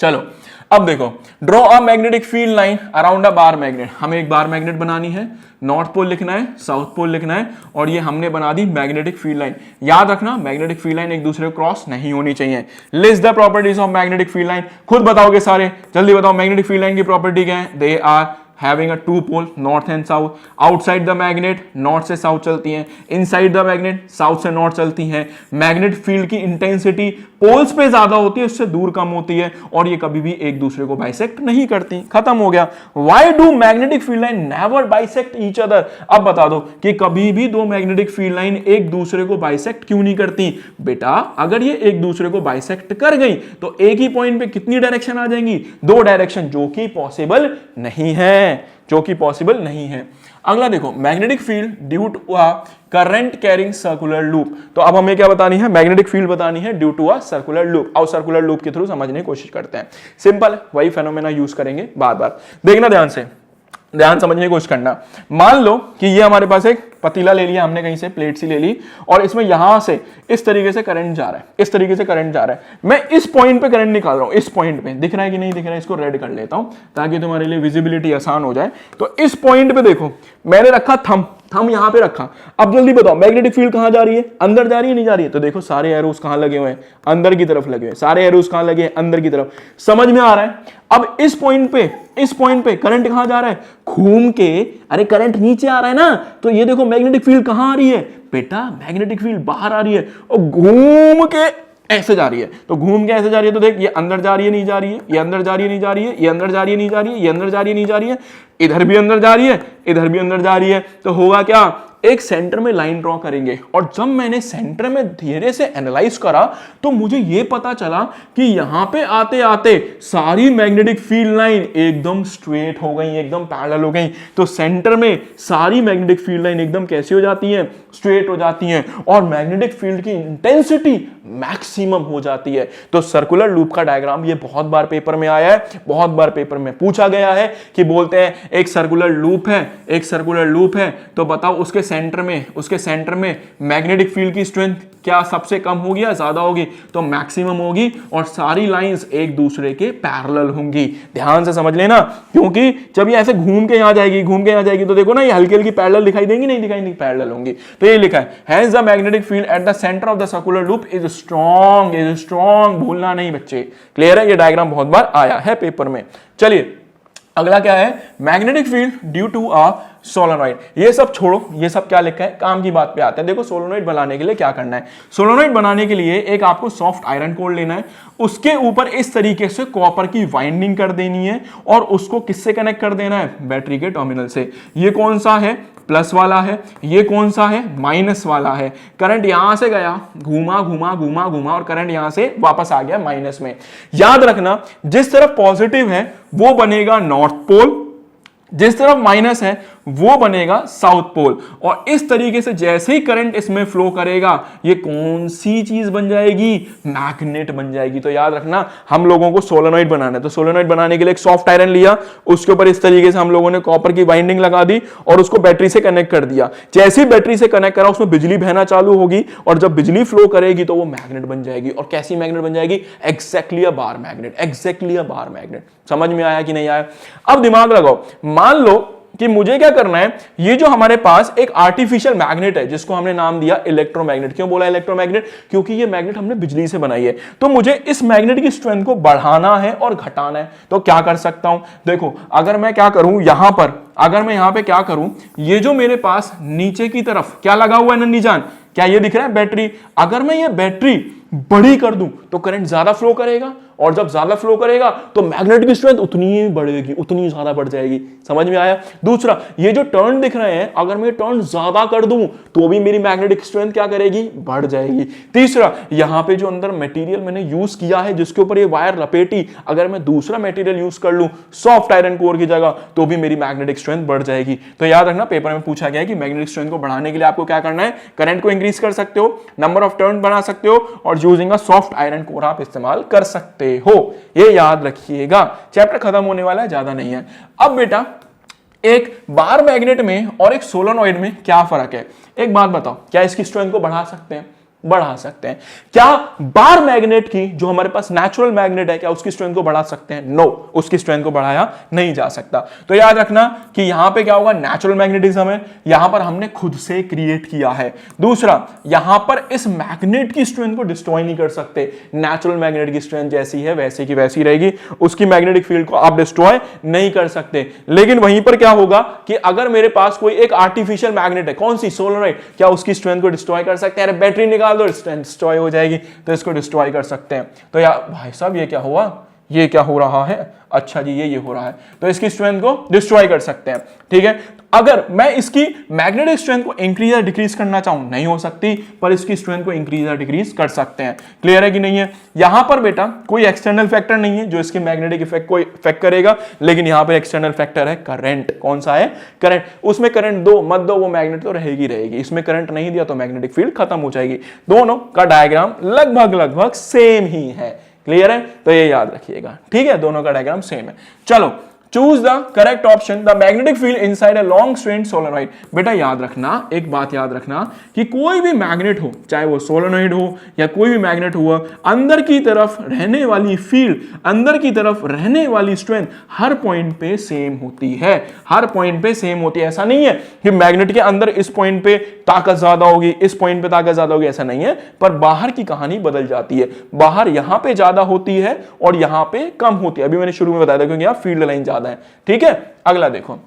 चलो अब देखो, draw a magnetic field line around a bar magnet. हमें एक बार मैग्नेट बनानी है, नॉर्थ पोल लिखना है, साउथ पोल लिखना है और ये हमने बना दी मैग्नेटिक फील्ड लाइन। याद रखना मैग्नेटिक फील्ड लाइन एक दूसरे को क्रॉस नहीं होनी चाहिए। List the properties of magnetic field line, खुद बताओगे सारे, जल्दी बताओ। मैग्नेटिक फील्ड लाइन की प्रॉपर्टी क्या है, they are having a two pole north and south, outside the magnet north से south चलती हैं, inside the magnet south से north चलती हैं। मैग्नेट फील्ड की इंटेंसिटी पोल्स पे ज्यादा होती है, उससे दूर कम होती है और ये कभी भी एक दूसरे को बाइसेक्ट नहीं करती। खत्म हो गया। Why do magnetic field line never bisect each other? अब बता दो कि कभी भी दो मैग्नेटिक फील्ड लाइन एक दूसरे को बाइसेक्ट क्यों नहीं करती। बेटा अगर ये एक दूसरे को बाइसेक्ट कर गई तो एक ही पॉइंट पे कितनी डायरेक्शन आ जाएंगी, 2 डायरेक्शन, जो कि पॉसिबल नहीं है, जो कि पॉसिबल नहीं है। अगला देखो, magnetic field due to a current carrying circular loop. तो अब हमें क्या बतानी है, मैग्नेटिक फील्ड बतानी है due to a circular loop. और सर्कुलर लूप के थ्रू समझने की कोशिश करते हैं। सिंपल, वही फेनोमेना यूज करेंगे बार बार। देखना ध्यान से, ध्यान समझने की कोशिश करना। मान लो कि ये हमारे पास एक पतीला ले लिया हमने, कहीं से प्लेट सी ले ली और इसमें यहां से इस तरीके से करंट जा रहा है, इस तरीके से करंट जा रहा है। मैं इस पॉइंट पे करंट निकाल रहा हूं, इस पॉइंट पे दिख रहा है कि नहीं दिख रहा है, इसको रेड कर लेता हूं ताकि तुम्हारे लिए विजिबिलिटी आसान हो जाए। तो इस पॉइंट पे देखो मैंने रखा थंब यहां पे रखा। अब जल्दी बताओ मैग्नेटिक फील्ड कहां जा रही है, अंदर जा रही है, नहीं जा रही है? तो देखो सारे एरोस कहां लगे हुए हैं, अंदर की तरफ लगे हुए हैं। सारे एरोस कहां लगे हैं, अंदर की तरफ। समझ में आ रहा है? अब इस पॉइंट पे करंट कहां जा रहा है, घूम के। अरे करंट नीचे आ रहा है ना, तो ये देखो मैग्नेटिक फील्ड कहां आ रही है बेटा, मैग्नेटिक फील्ड बाहर आ रही है और घूम के ऐसे जा रही है। तो घूम के ऐसे जा रही है तो देख, ये अंदर जा रही है, नहीं जा रही है, ये अंदर जा रही है, नहीं जा रही है, ये अंदर जा रही है, नहीं जा रही है, ये अंदर जा रही है, नहीं जा रही है, इधर भी अंदर जा रही है, इधर भी अंदर जा रही है। तो होगा क्या, एक सेंटर में लाइन ड्रॉ करेंगे और जब मैंने सेंटर में धीरे से एनालाइज करा तो मुझे यह पता चला कि यहां पे आते आते सारी मैग्नेटिक फील्ड लाइन एकदम स्ट्रेट हो गई, एकदम पैरेलल हो गई। तो सेंटर में सारी मैग्नेटिक फील्ड लाइन एकदम कैसी हो जाती हैं, स्ट्रेट हो जाती हैं और मैग्नेटिक फील्ड की इंटेंसिटी मैक्सिमम हो जाती है। तो सर्कुलर लूप का डायग्राम ये बहुत बार पेपर में आया है, बहुत बार पेपर में पूछा गया है कि बोलते हैं एक सर्कुलर लूप है, एक सर्कुलर लूप है, तो बताओ उसके सेंटर में मैग्नेटिक फील्ड की स्ट्रेंथ क्या सबसे कम होगी या ज्यादा होगी? तो मैक्सिमम होगी और सारी लाइंस एक दूसरे के पैरेलल होंगी। ध्यान से समझ लेना, क्योंकि जब ये ऐसे घूम के यहां जाएगी तो देखो ना ये हल्की हल्की पैरेलल दिखाई देंगी, नहीं दिखाई, पैरेलल होंगी। तो ये लिखा है, hence the magnetic field at the centre of the circular loop is strong. भूलना नहीं बच्चे, क्लियर है? ये डायग्राम बहुत बार आया है पेपर में। चलिए अगला क्या है, magnetic field due to a solenoid. ये सब छोड़ो, ये सब क्या लिखा है, काम की बात पे आते हैं। देखो सोलेनॉइड बनाने के लिए क्या करना है, सोलेनॉइड बनाने के लिए एक आपको सॉफ्ट आयरन कोर लेना है, उसके ऊपर इस तरीके से कॉपर की वाइंडिंग कर देनी है और उसको किससे कनेक्ट कर देना है, बैटरी के टर्मिनल से। ये कौन सा है, प्लस वाला है, ये कौन सा है, माइनस वाला है। करंट यहां से गया, घूमा घूमा घूमा घूमा और करंट यहां से वापस आ गया माइनस में। याद रखना जिस तरफ पॉजिटिव है वो बनेगा नॉर्थ पोल, जिस तरफ माइनस है वो बनेगा साउथ पोल। और इस तरीके से जैसे ही करंट इसमें फ्लो करेगा ये कौन सी चीज बन जाएगी, मैग्नेट बन जाएगी। तो याद रखना हम लोगों को सोलेनॉइड बनाना है, तो सोलेनॉइड बनाने के लिए एक सॉफ्ट आयरन लिया, उसके ऊपर इस तरीके से हम लोगों ने कॉपर की बाइंडिंग लगा दी और उसको बैटरी से कनेक्ट कर दिया। जैसे ही बैटरी से कनेक्ट करा उसमें बिजली बहना चालू होगी और जब बिजली फ्लो करेगी तो वो मैग्नेट बन जाएगी। और कैसी मैग्नेट बन जाएगी, एग्जैक्टली अ बार मैग्नेट, एग्जैक्टली अ बार मैग्नेट। समझ में आया कि नहीं आया? अब दिमाग लगाओ, मान लो कि मुझे क्या करना है, ये जो हमारे पास एक आर्टिफिशियल मैग्नेट है जिसको हमने नाम दिया इलेक्ट्रोमैग्नेट। क्यों बोला इलेक्ट्रोमैग्नेट? क्योंकि ये मैग्नेट हमने बिजली से बनाई है। तो मुझे इस मैग्नेट की स्ट्रेंथ को बढ़ाना है और घटाना है। तो क्या कर सकता हूं? देखो, अगर मैं क्या करूं यहां पर, अगर मैं यहां पे क्या करूं, ये जो मेरे पास नीचे की तरफ क्या लगा हुआ है नन्ही जान, क्या ये दिख रहा है? बैटरी। अगर मैं ये बैटरी बड़ी कर दूं तो करंट ज्यादा फ्लो करेगा, और जब ज्यादा फ्लो करेगा तो मैग्नेट की स्ट्रेंथ उतनी ही बढ़ेगी, उतनी ज्यादा बढ़ जाएगी। समझ में आया? दूसरा, ये जो टर्न दिख रहे हैं, अगर मैं टर्न ज्यादा कर दूं तो भी मेरी मैग्नेटिक स्ट्रेंथ क्या करेगी? बढ़ जाएगी। तीसरा, यहां पे जो अंदर मटेरियल मैंने यूज किया है जिसके ऊपर ये वायर लपेटी, अगर मैं दूसरा मटेरियल यूज कर लूं सॉफ्ट आयरन कोर की जगह, तो भी मेरी मैग्नेटिक स्ट्रेंथ बढ़ जाएगी। तो याद रखना, पेपर में पूछा गया है कि मैग्नेटिक स्ट्रेंथ को बढ़ाने के लिए आपको क्या करना है? करंट को इंक्रीज कर सकते हो, नंबर ऑफ टर्न बना सकते हो, और using a soft iron core आप इस्तेमाल कर सकते हो। ये याद रखिएगा। चैप्टर खत्म होने वाला है, ज्यादा नहीं है। अब बेटा, एक बार मैग्नेट में और एक सोलेनॉइड में क्या फर्क है? एक बात बताओ, क्या इसकी स्ट्रेंथ को बढ़ा सकते हैं? बढ़ा सकते हैं। क्या बार मैग्नेट की, जो हमारे पास नेचुरल मैग्नेट है, क्या उसकी स्ट्रेंथ को बढ़ा सकते हैं? नो, उसकी स्ट्रेंथ को बढ़ाया नहीं जा सकता। तो याद रखना कि यहां पे क्या होगा? नेचुरल मैग्नेटिज्म है, यहां पर हमने खुद से क्रिएट किया है। दूसरा, यहां पर इस मैग्नेट की स्ट्रेंथ को डिस्ट्रॉय नहीं कर सकते। नेचुरल मैग्नेट की स्ट्रेंथ जैसी है वैसे की वैसी रहेगी, उसकी मैग्नेटिक फील्ड को आप डिस्ट्रॉय नहीं कर सकते। लेकिन वहीं पर क्या होगा कि अगर मेरे पास कोई एक आर्टिफिशियल मैग्नेट है, कौन सी? सोलेनॉइड, क्या उसकी स्ट्रेंथ को डिस्ट्रॉय कर सकते हैं? अरे बैटरी निकाल दो, डिस्ट्रॉय हो जाएगी, तो इसको डिस्ट्रॉय कर सकते हैं। तो यार भाई साहब, ये क्या हुआ? ये क्या हो रहा है? अच्छा जी, ये हो रहा है, तो इसकी स्ट्रेंथ को डिस्ट्रॉय कर सकते हैं। ठीक है, अगर मैं इसकी मैग्नेटिक स्ट्रेंथ को इंक्रीज या डिक्रीज करना चाहूं, नहीं हो सकती, पर इसकी स्ट्रेंथ को इंक्रीज या डिक्रीज कर सकते हैं। क्लियर है कि नहीं है? यहां पर बेटा कोई एक्सटर्नल फैक्टर नहीं है जो इसके मैग्नेटिक इफेक्ट को इफेक्ट करेगा, लेकिन यहां पर एक्सटर्नल फैक्टर है करंट। कौन सा है? करंट। उसमें करंट दो मत दो, वो मैग्नेट तो रहेगी रहेगी। इसमें करंट नहीं दिया तो मैग्नेटिक फील्ड खत्म हो जाएगी। दोनों का डायग्राम लगभग सेम ही है। क्लियर है? तो ये याद रखिएगा। ठीक है, दोनों का डायग्राम सेम है। चलो, choose the correct option, the magnetic field inside a long strand solenoid. बेटा याद रखना, एक बात याद रखना कि कोई भी मैग्नेट हो, चाहे वो सोलेनॉइड हो या कोई भी मैग्नेट हुआ, अंदर की तरफ रहने वाली फील्ड, अंदर की तरफ रहने वाली स्ट्रेंथ हर पॉइंट पे सेम होती है। हर पॉइंट पे सेम होती है। ऐसा नहीं है कि मैग्नेट के अंदर इस पॉइंट पे ताकत ज्यादा होगी, इस पॉइंट पे ताकत ज्यादा होगी, ऐसा नहीं है। पर बाहर की कहानी बदल जाती है। बाहर यहां पे ज्यादा होती है और यहां पे कम होती है। अभी मैंने शुरू में बताया था, क्योंकि यहां फील्ड लाइन ज्यादा है। ठीक है, अगला देखो,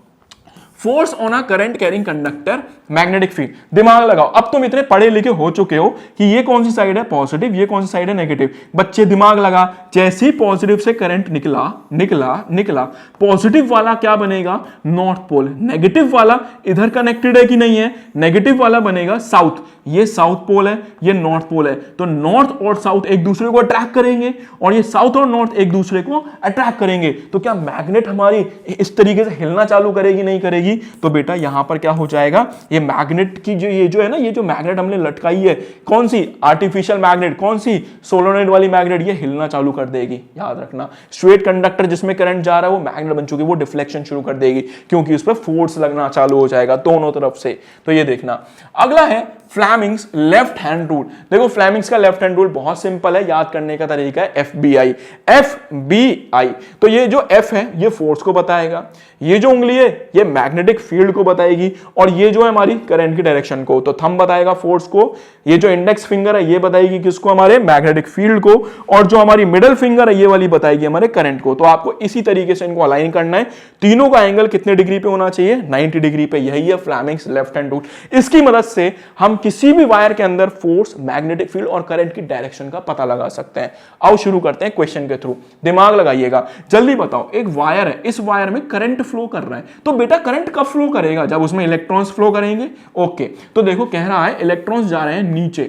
force on a current carrying conductor magnetic field. दिमाग लगाओ, अब तुम इतने पढ़े लिखे हो चुके हो कि ये कौन सी साइड है पॉजिटिव, ये कौन सी साइड है नेगेटिव। बच्चे दिमाग लगा, जैसे ही पॉजिटिव से करंट निकला निकला निकला, पॉजिटिव वाला क्या बनेगा? North pole. नेगेटिव वाला इधर कनेक्टेड है कि नहीं है? नेगेटिव वाला बनेगा साउथ। ये साउथ पोल है, ये नॉर्थ पोल है। तो नॉर्थ और साउथ एक दूसरे को अट्रैक्ट करेंगे और ये साउथ और नॉर्थ एक दूसरे को अट्रैक्ट करेंगे। तो क्या मैग्नेट हमारी इस तरीके से हिलना चालू करेगी? नहीं करेगी। तो बेटा यहां पर क्या हो जाएगा? ये मैग्नेट की जो है ना, ये जो मैग्नेट हमने लटकाई है, कौन सी? Artificial magnet. कौन सी? सोलेनॉइड वाली मैग्नेट। ये हिलना चालू कर देगी। याद रखना, स्ट्रेट कंडक्टर जिसमें करंट जा रहा है वो मैग्नेट बन चुकी है, वो डिफ्लेक्शन शुरू कर देगी, क्योंकि उस पर फोर्स लगना चालू हो जाएगा दोनों तरफ से। तो ये देखना। अगला है फ्लेमिंग्स लेफ्ट हैंड रूल। देखो, फ्लेमिंग्स का लेफ्ट हैंड रूल बहुत सिंपल है, याद करने का तरीका है FBI। FBI, तो ये जो F है ये फोर्स को बताएगा, ये जो उंगली है ये मैग्नेटिक फील्ड को बताएगी, और ये जो है हमारी करंट की डायरेक्शन को। तो थंब बताएगा फोर्स को, ये जो इंडेक्स फिंगर है ये बताएगी किसको? हमारे मैग्नेटिक फील्ड को, और जो हमारी मिडिल फिंगर है ये वाली बताएगी हमारे करंट को। तो आपको इसी तरीके से इनको अलाइन करना है। तीनों का एंगल कितने डिग्री पे होना चाहिए? 90 डिग्री पे। यही है फ्लेमिंग्स लेफ्ट हैंड रूल। इसकी मदद से हम किसी भी वायर के अंदर फोर्स, मैग्नेटिक फील्ड और करंट की डायरेक्शन का पता लगा सकते हैं। आओ शुरू करते हैं क्वेश्चन के थ्रू। दिमाग लगाइएगा, जल्दी बताओ। एक वायर है, इस वायर में करंट फ्लो कर रहा है, तो बेटा करंट कब फ्लो करेगा? जब उसमें इलेक्ट्रॉन्स फ्लो करेंगे। ओके, तो देखो कह रहा है इलेक्ट्रॉन्स जा रहे हैं नीचे,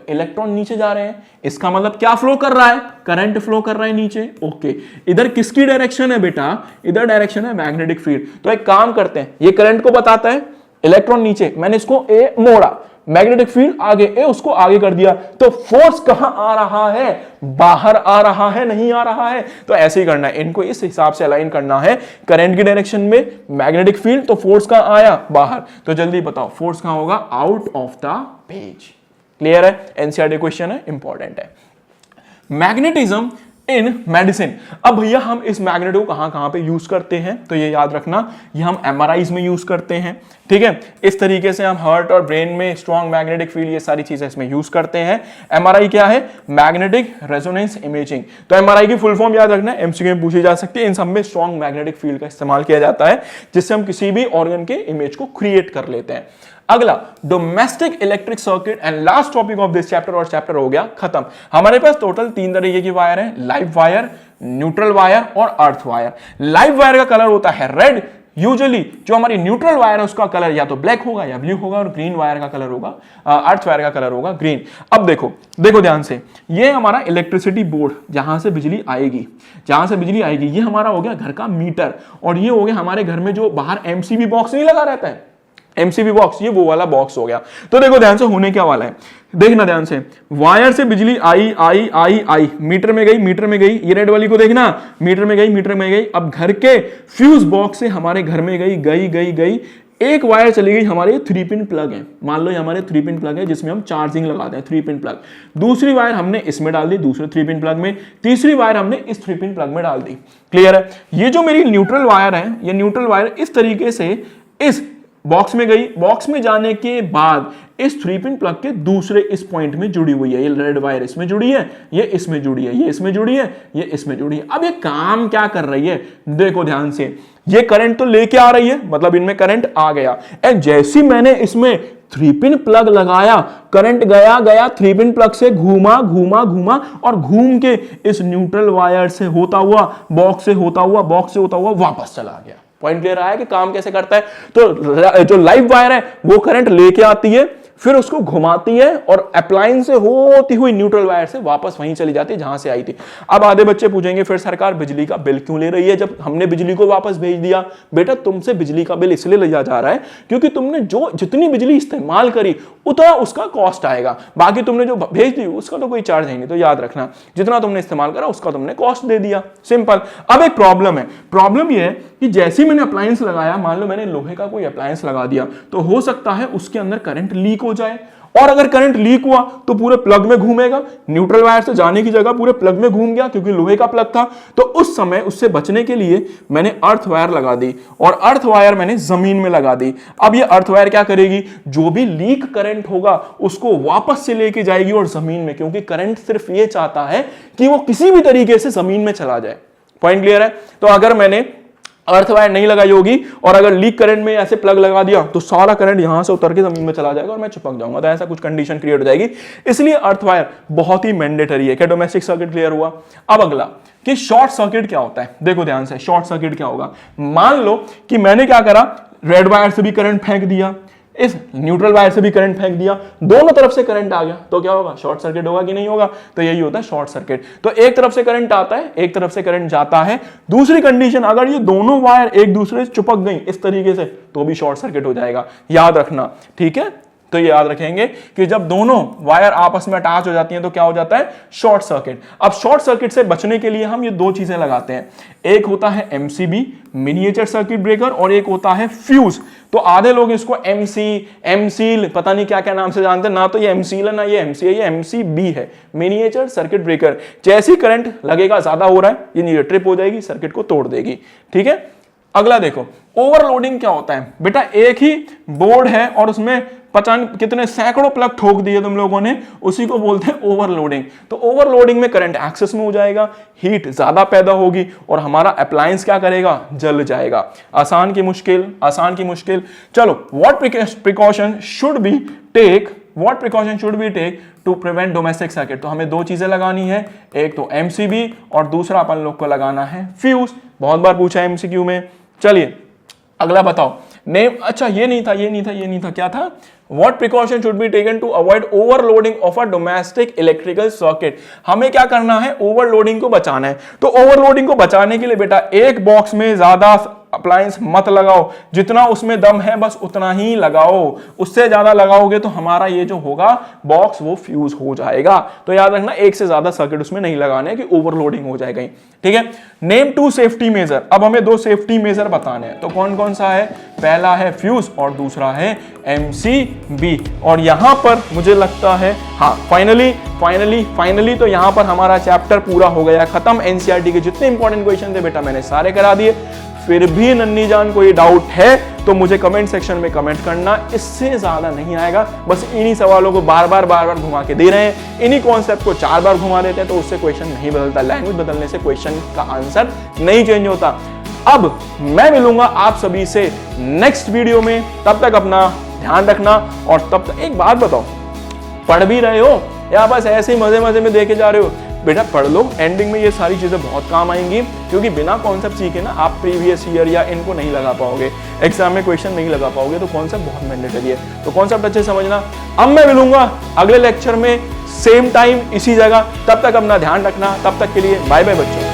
इलेक्ट्रॉन नीचे जा रहे हैं, इसका मतलब क्या फ्लो कर रहा है? करंट फ्लो कर रहा है नीचे। ओके, इधर किसकी डायरेक्शन है बेटा? इधर डायरेक्शन है मैग्नेटिक फील्ड। तो एक काम करते हैं, ये करंट को बताता है, इलेक्ट्रॉन नीचे, मैंने इसको ए मोड़ा, मैग्नेटिक फील्ड आगे, ए उसको आगे कर दिया, तो फोर्स कहां आ रहा है? बाहर आ रहा है, नहीं आ रहा है। तो ऐसे ही करना है, इनको इस हिसाब से अलाइन करना है। करंट की डायरेक्शन में मैग्नेटिक फील्ड, तो फोर्स कहां आया? बाहर। तो जल्दी बताओ फोर्स कहां होगा? Out of the page. Clear है? एनसीईआरटी क्वेश्चन है, इंपॉर्टेंट है। Magnetism in medicine. अब भैया हम इस मैग्नेट को कहां पे यूज करते हैं, तो ये याद रखना, ये हम एमआरआईज में यूज करते हैं, ठीक है। इस तरीके से हम हार्ट और ब्रेन में स्ट्रॉन्ग मैग्नेटिक फील्ड, ये सारी चीजें इसमें यूज करते हैं। एमआरआई क्या है? Magnetic resonance imaging. तो एमआरआई की फुल फॉर्म याद रखना, एमसीक्यू में पूछी जा सकती है। इन सब में स्ट्रॉन्ग मैग्नेटिक फील्ड का इस्तेमाल किया जाता है, जिससे हम किसी भी ऑर्गन के इमेज को क्रिएट कर लेते हैं। अगला domestic electric circuit and last topic of this chapter, और चैप्टर हो गया खत्म। हमारे पास टोटल 3 तरीके की वायर है, लाइव वायर, न्यूट्रल वायर और अर्थ वायर। लाइव वायर का कलर होता है रेड, यूजुअली जो हमारी न्यूट्रल वायर है उसका कलर या तो ब्लैक होगा या ब्लू होगा, और ग्रीन वायर का कलर होगा, अर्थ वायर का कलर होगा ग्रीन। अब देखो ध्यान से, ये हमारा इलेक्ट्रिसिटी बोर्ड, जहां से बिजली आएगी, ये हमारा हो गया घर का मीटर, और ये हो गया हमारे घर में जो बाहर एमसीबी बॉक्स नहीं लगा रहता है, एमसीबी बॉक्स, ये वो वाला बॉक्स हो गया। तो देखो ध्यान से होने क्या वाला है, देखना ध्यान से, वायर से बिजली आई, मीटर में गई, ये रेड वाली को देखना, मीटर में गई। अब घर के फ्यूज बॉक्स से हमारे घर में गई, एक वायर चली गई, हमारे 3 पिन प्लग है, मान लो ये हमारे 3 पिन प्लग है जिसमें हम चार्जिंग लगाते हैं, 3 पिन प्लग। दूसरी वायर हमने इसमें डाल दी, दूसरे 3 पिन प्लग में, तीसरी वायर हमने इस 3 पिन प्लग में डाल दी। क्लियर है? ये जो मेरी न्यूट्रल वायर है, ये न्यूट्रल वायर इस तरीके से इस बॉक्स में गई, बॉक्स में जाने के बाद इस 3 पिन प्लग के दूसरे इस पॉइंट में जुड़ी हुई है। ये रेड वायर इसमें जुड़ी है, ये इसमें जुड़ी है, ये इसमें जुड़ी है, ये इसमें जुड़ी है। अब ये काम क्या कर रही है, देखो ध्यान से, ये करंट तो लेके आ रही है, मतलब इनमें करंट आ गया, एंड जैसी मैंने इसमें 3 पिन प्लग लगाया, करंट गया 3 पिन प्लग से घूमा और घूम के इस न्यूट्रल वायर से होता हुआ, बॉक्स से होता हुआ वापस चला गया। पॉइंट क्लियर आया कि काम कैसे करता है? तो जो लाइव वायर है वो करंट लेके आती है, फिर उसको घुमाती है, और अप्लायंस से होती हुई न्यूट्रल वायर से वापस वहीं चली जाती है जहां से आई थी। अब आधे बच्चे पूछेंगे फिर सरकार बिजली का बिल क्यों ले रही है जब हमने बिजली को वापस भेज दिया? बेटा तुमसे बिजली का बिल इसलिए लिया जा रहा है क्योंकि तुमने जितनी बिजली इस्तेमाल करी उतना उसका कॉस्ट आएगा, बाकी तुमने जो भेज दी उसका तो कोई चार्ज है नहीं। तो याद रखना, जितना तुमने इस्तेमाल करा उसका तुमने कॉस्ट दे दिया, सिंपल। अब एक प्रॉब्लम है, प्रॉब्लम यह है कि जैसे मैंने अप्लायंस लगाया, मान लो मैंने लोहे का कोई अप्लायंस लगा दिया, तो हो सकता है उसके अंदर करंट लीक हो जाए, और अगर करंट लीक हुआ तो पूरे प्लग में घूमेगा, न्यूट्रल वायर से जाने की जगह पूरे प्लग में घूम गया क्योंकि लोहे का प्लग था। तो उस समय उससे बचने के लिए मैंने अर्थ वायर लगा दी, और अर्थ वायर मैंने जमीन में लगा दी। अब ये अर्थ वायर क्या करेगी, जो भी लीक करंट होगा उसको वापस से लेके जाएगी और जमीन में, क्योंकि करंट सिर्फ ये चाहता है कि वो किसी भी तरीके से जमीन में चला जाए। पॉइंट क्लियर है? तो अगर मैंने अर्थ वायर नहीं लगाई होगी और अगर लीक करंट में ऐसे प्लग लगा दिया तो सारा करंट यहां से उतर के जमीन में चला जाएगा और मैं चिपक जाऊंगा, तो ऐसा कुछ कंडीशन क्रिएट हो जाएगी। इसलिए अर्थ वायर बहुत ही मैंडेटरी है। क्या डोमेस्टिक सर्किट क्लियर हुआ? अब अगला कि शॉर्ट सर्किट क्या होता है, देखो ध्यान से, शॉर्ट सर्किट क्या होगा। मान लो कि मैंने क्या करा, रेड वायर से भी करंट फेंक दिया, इस न्यूट्रल वायर से भी करंट फेंक दिया, दोनों तरफ से करंट आ गया, तो क्या होगा, शॉर्ट सर्किट होगा कि नहीं होगा? तो यही होता है शॉर्ट सर्किट। तो एक तरफ से करंट आता है, एक तरफ से करंट जाता है। दूसरी कंडीशन, अगर ये दोनों वायर एक दूसरे से चिपक गई इस तरीके से, तो भी शॉर्ट सर्किट हो जाएगा, याद रखना, ठीक है। तो ये याद रखेंगे कि जब दोनों वायर आपस में अटैच हो जाती हैं तो क्या हो जाता है, शॉर्ट सर्किट। अब शॉर्ट सर्किट से बचने के लिए हम ये 2 चीजें लगाते हैं, एक होता है एमसीबी, मिनिएचर सर्किट ब्रेकर, और एक होता है फ्यूज। तो आधे लोग इसको एमसील पता नहीं क्या क्या नाम से जानते हैं, ना तो ये एमसील है ना ये एमसी है, ये एमसीबी है, मिनिएचर सर्किट ब्रेकर। जैसे ही करंट लगेगा, ज्यादा हो रहा है, ये नीचे ट्रिप हो जाएगी, सर्किट को तोड़ देगी, ठीक है। अगला देखो, ओवरलोडिंग क्या होता है। बेटा एक ही बोर्ड है और उसमें पता नहीं कितने सैकड़ों प्लग ठोक दिए तुम लोगों ने, उसी को बोलते हैं ओवरलोडिंग। तो ओवरलोडिंग में करंट एक्सेस में हो जाएगा, हीट ज्यादा पैदा होगी और हमारा अप्लायंस क्या करेगा, जल जाएगा। आसान की मुश्किल। चलो, what precaution should be take to prevent domestic circuit. तो हमें 2 चीजें लगानी है, एक तो एमसीबी और दूसरा अपन लोग को लगाना है फ्यूज। बहुत बार पूछा है एमसीक्यू में। चलिए अगला बताओ, नेम, अच्छा ये नहीं था, क्या था, What precaution should be taken to avoid overloading of a domestic electrical circuit? हमें क्या करना है, ओवरलोडिंग को बचाना है। तो ओवरलोडिंग को बचाने के लिए बेटा एक बॉक्स में ज्यादा अप्लायंस मत लगाओ, जितना उसमें दम है बस उतना ही लगाओ, उससे ज्यादा लगाओगे तो हमारा ये जो होगा बॉक्स वो फ्यूज हो जाएगा। तो याद रखना, एक से ज्यादा सर्किट उसमें नहीं लगाने कि ओवरलोडिंग हो जाएगा, ठीक है। Name 2 safety major. अब हमें 2 सेफ्टी मेजर बताने हैं, तो कौन कौन सा है, पहला है फ्यूज और दूसरा है एमसीबी। बी। और यहां पर मुझे लगता है हाँ फाइनली तो यहां पर हमारा चैप्टर पूरा हो गया खत्म। एनसीईआरटी के जितने इंपॉर्टेंट क्वेश्चन थे बेटा मैंने सारे करा दिए। फिर भी नन्ही जान कोई डाउट है तो मुझे कमेंट सेक्शन में कमेंट करना, इससे ज्यादा नहीं आएगा। बस इन्हीं सवालों को बार बार घुमा के दे रहे हैं, इन्हीं कॉन्सेप्ट को 4 बार घुमा देते हैं तो उससे क्वेश्चन नहीं बदलता। लैंग्वेज बदलने से क्वेश्चन का आंसर नहीं चेंज होता। अब मैं मिलूंगा आप सभी से नेक्स्ट वीडियो में, तब तक अपना ध्यान रखना। और तब तक एक बात बताओ, पढ़ भी रहे हो या बस ऐसे ही मजे में देखे जा रहे हो? बेटा पढ़ लो, एंडिंग में ये सारी चीजें बहुत काम आएंगी, क्योंकि बिना कॉन्सेप्ट सीखे ना आप प्रीवियस ईयर या इनको नहीं लगा पाओगे, एग्जाम में क्वेश्चन नहीं लगा पाओगे। तो कॉन्सेप्ट बहुत मैंडेटरी है, तो कॉन्सेप्ट अच्छे समझना। अब मैं मिलूंगा अगले लेक्चर में सेम टाइम इसी जगह, तब तक अपना ध्यान रखना। तब तक के लिए बाय बाय बच्चों।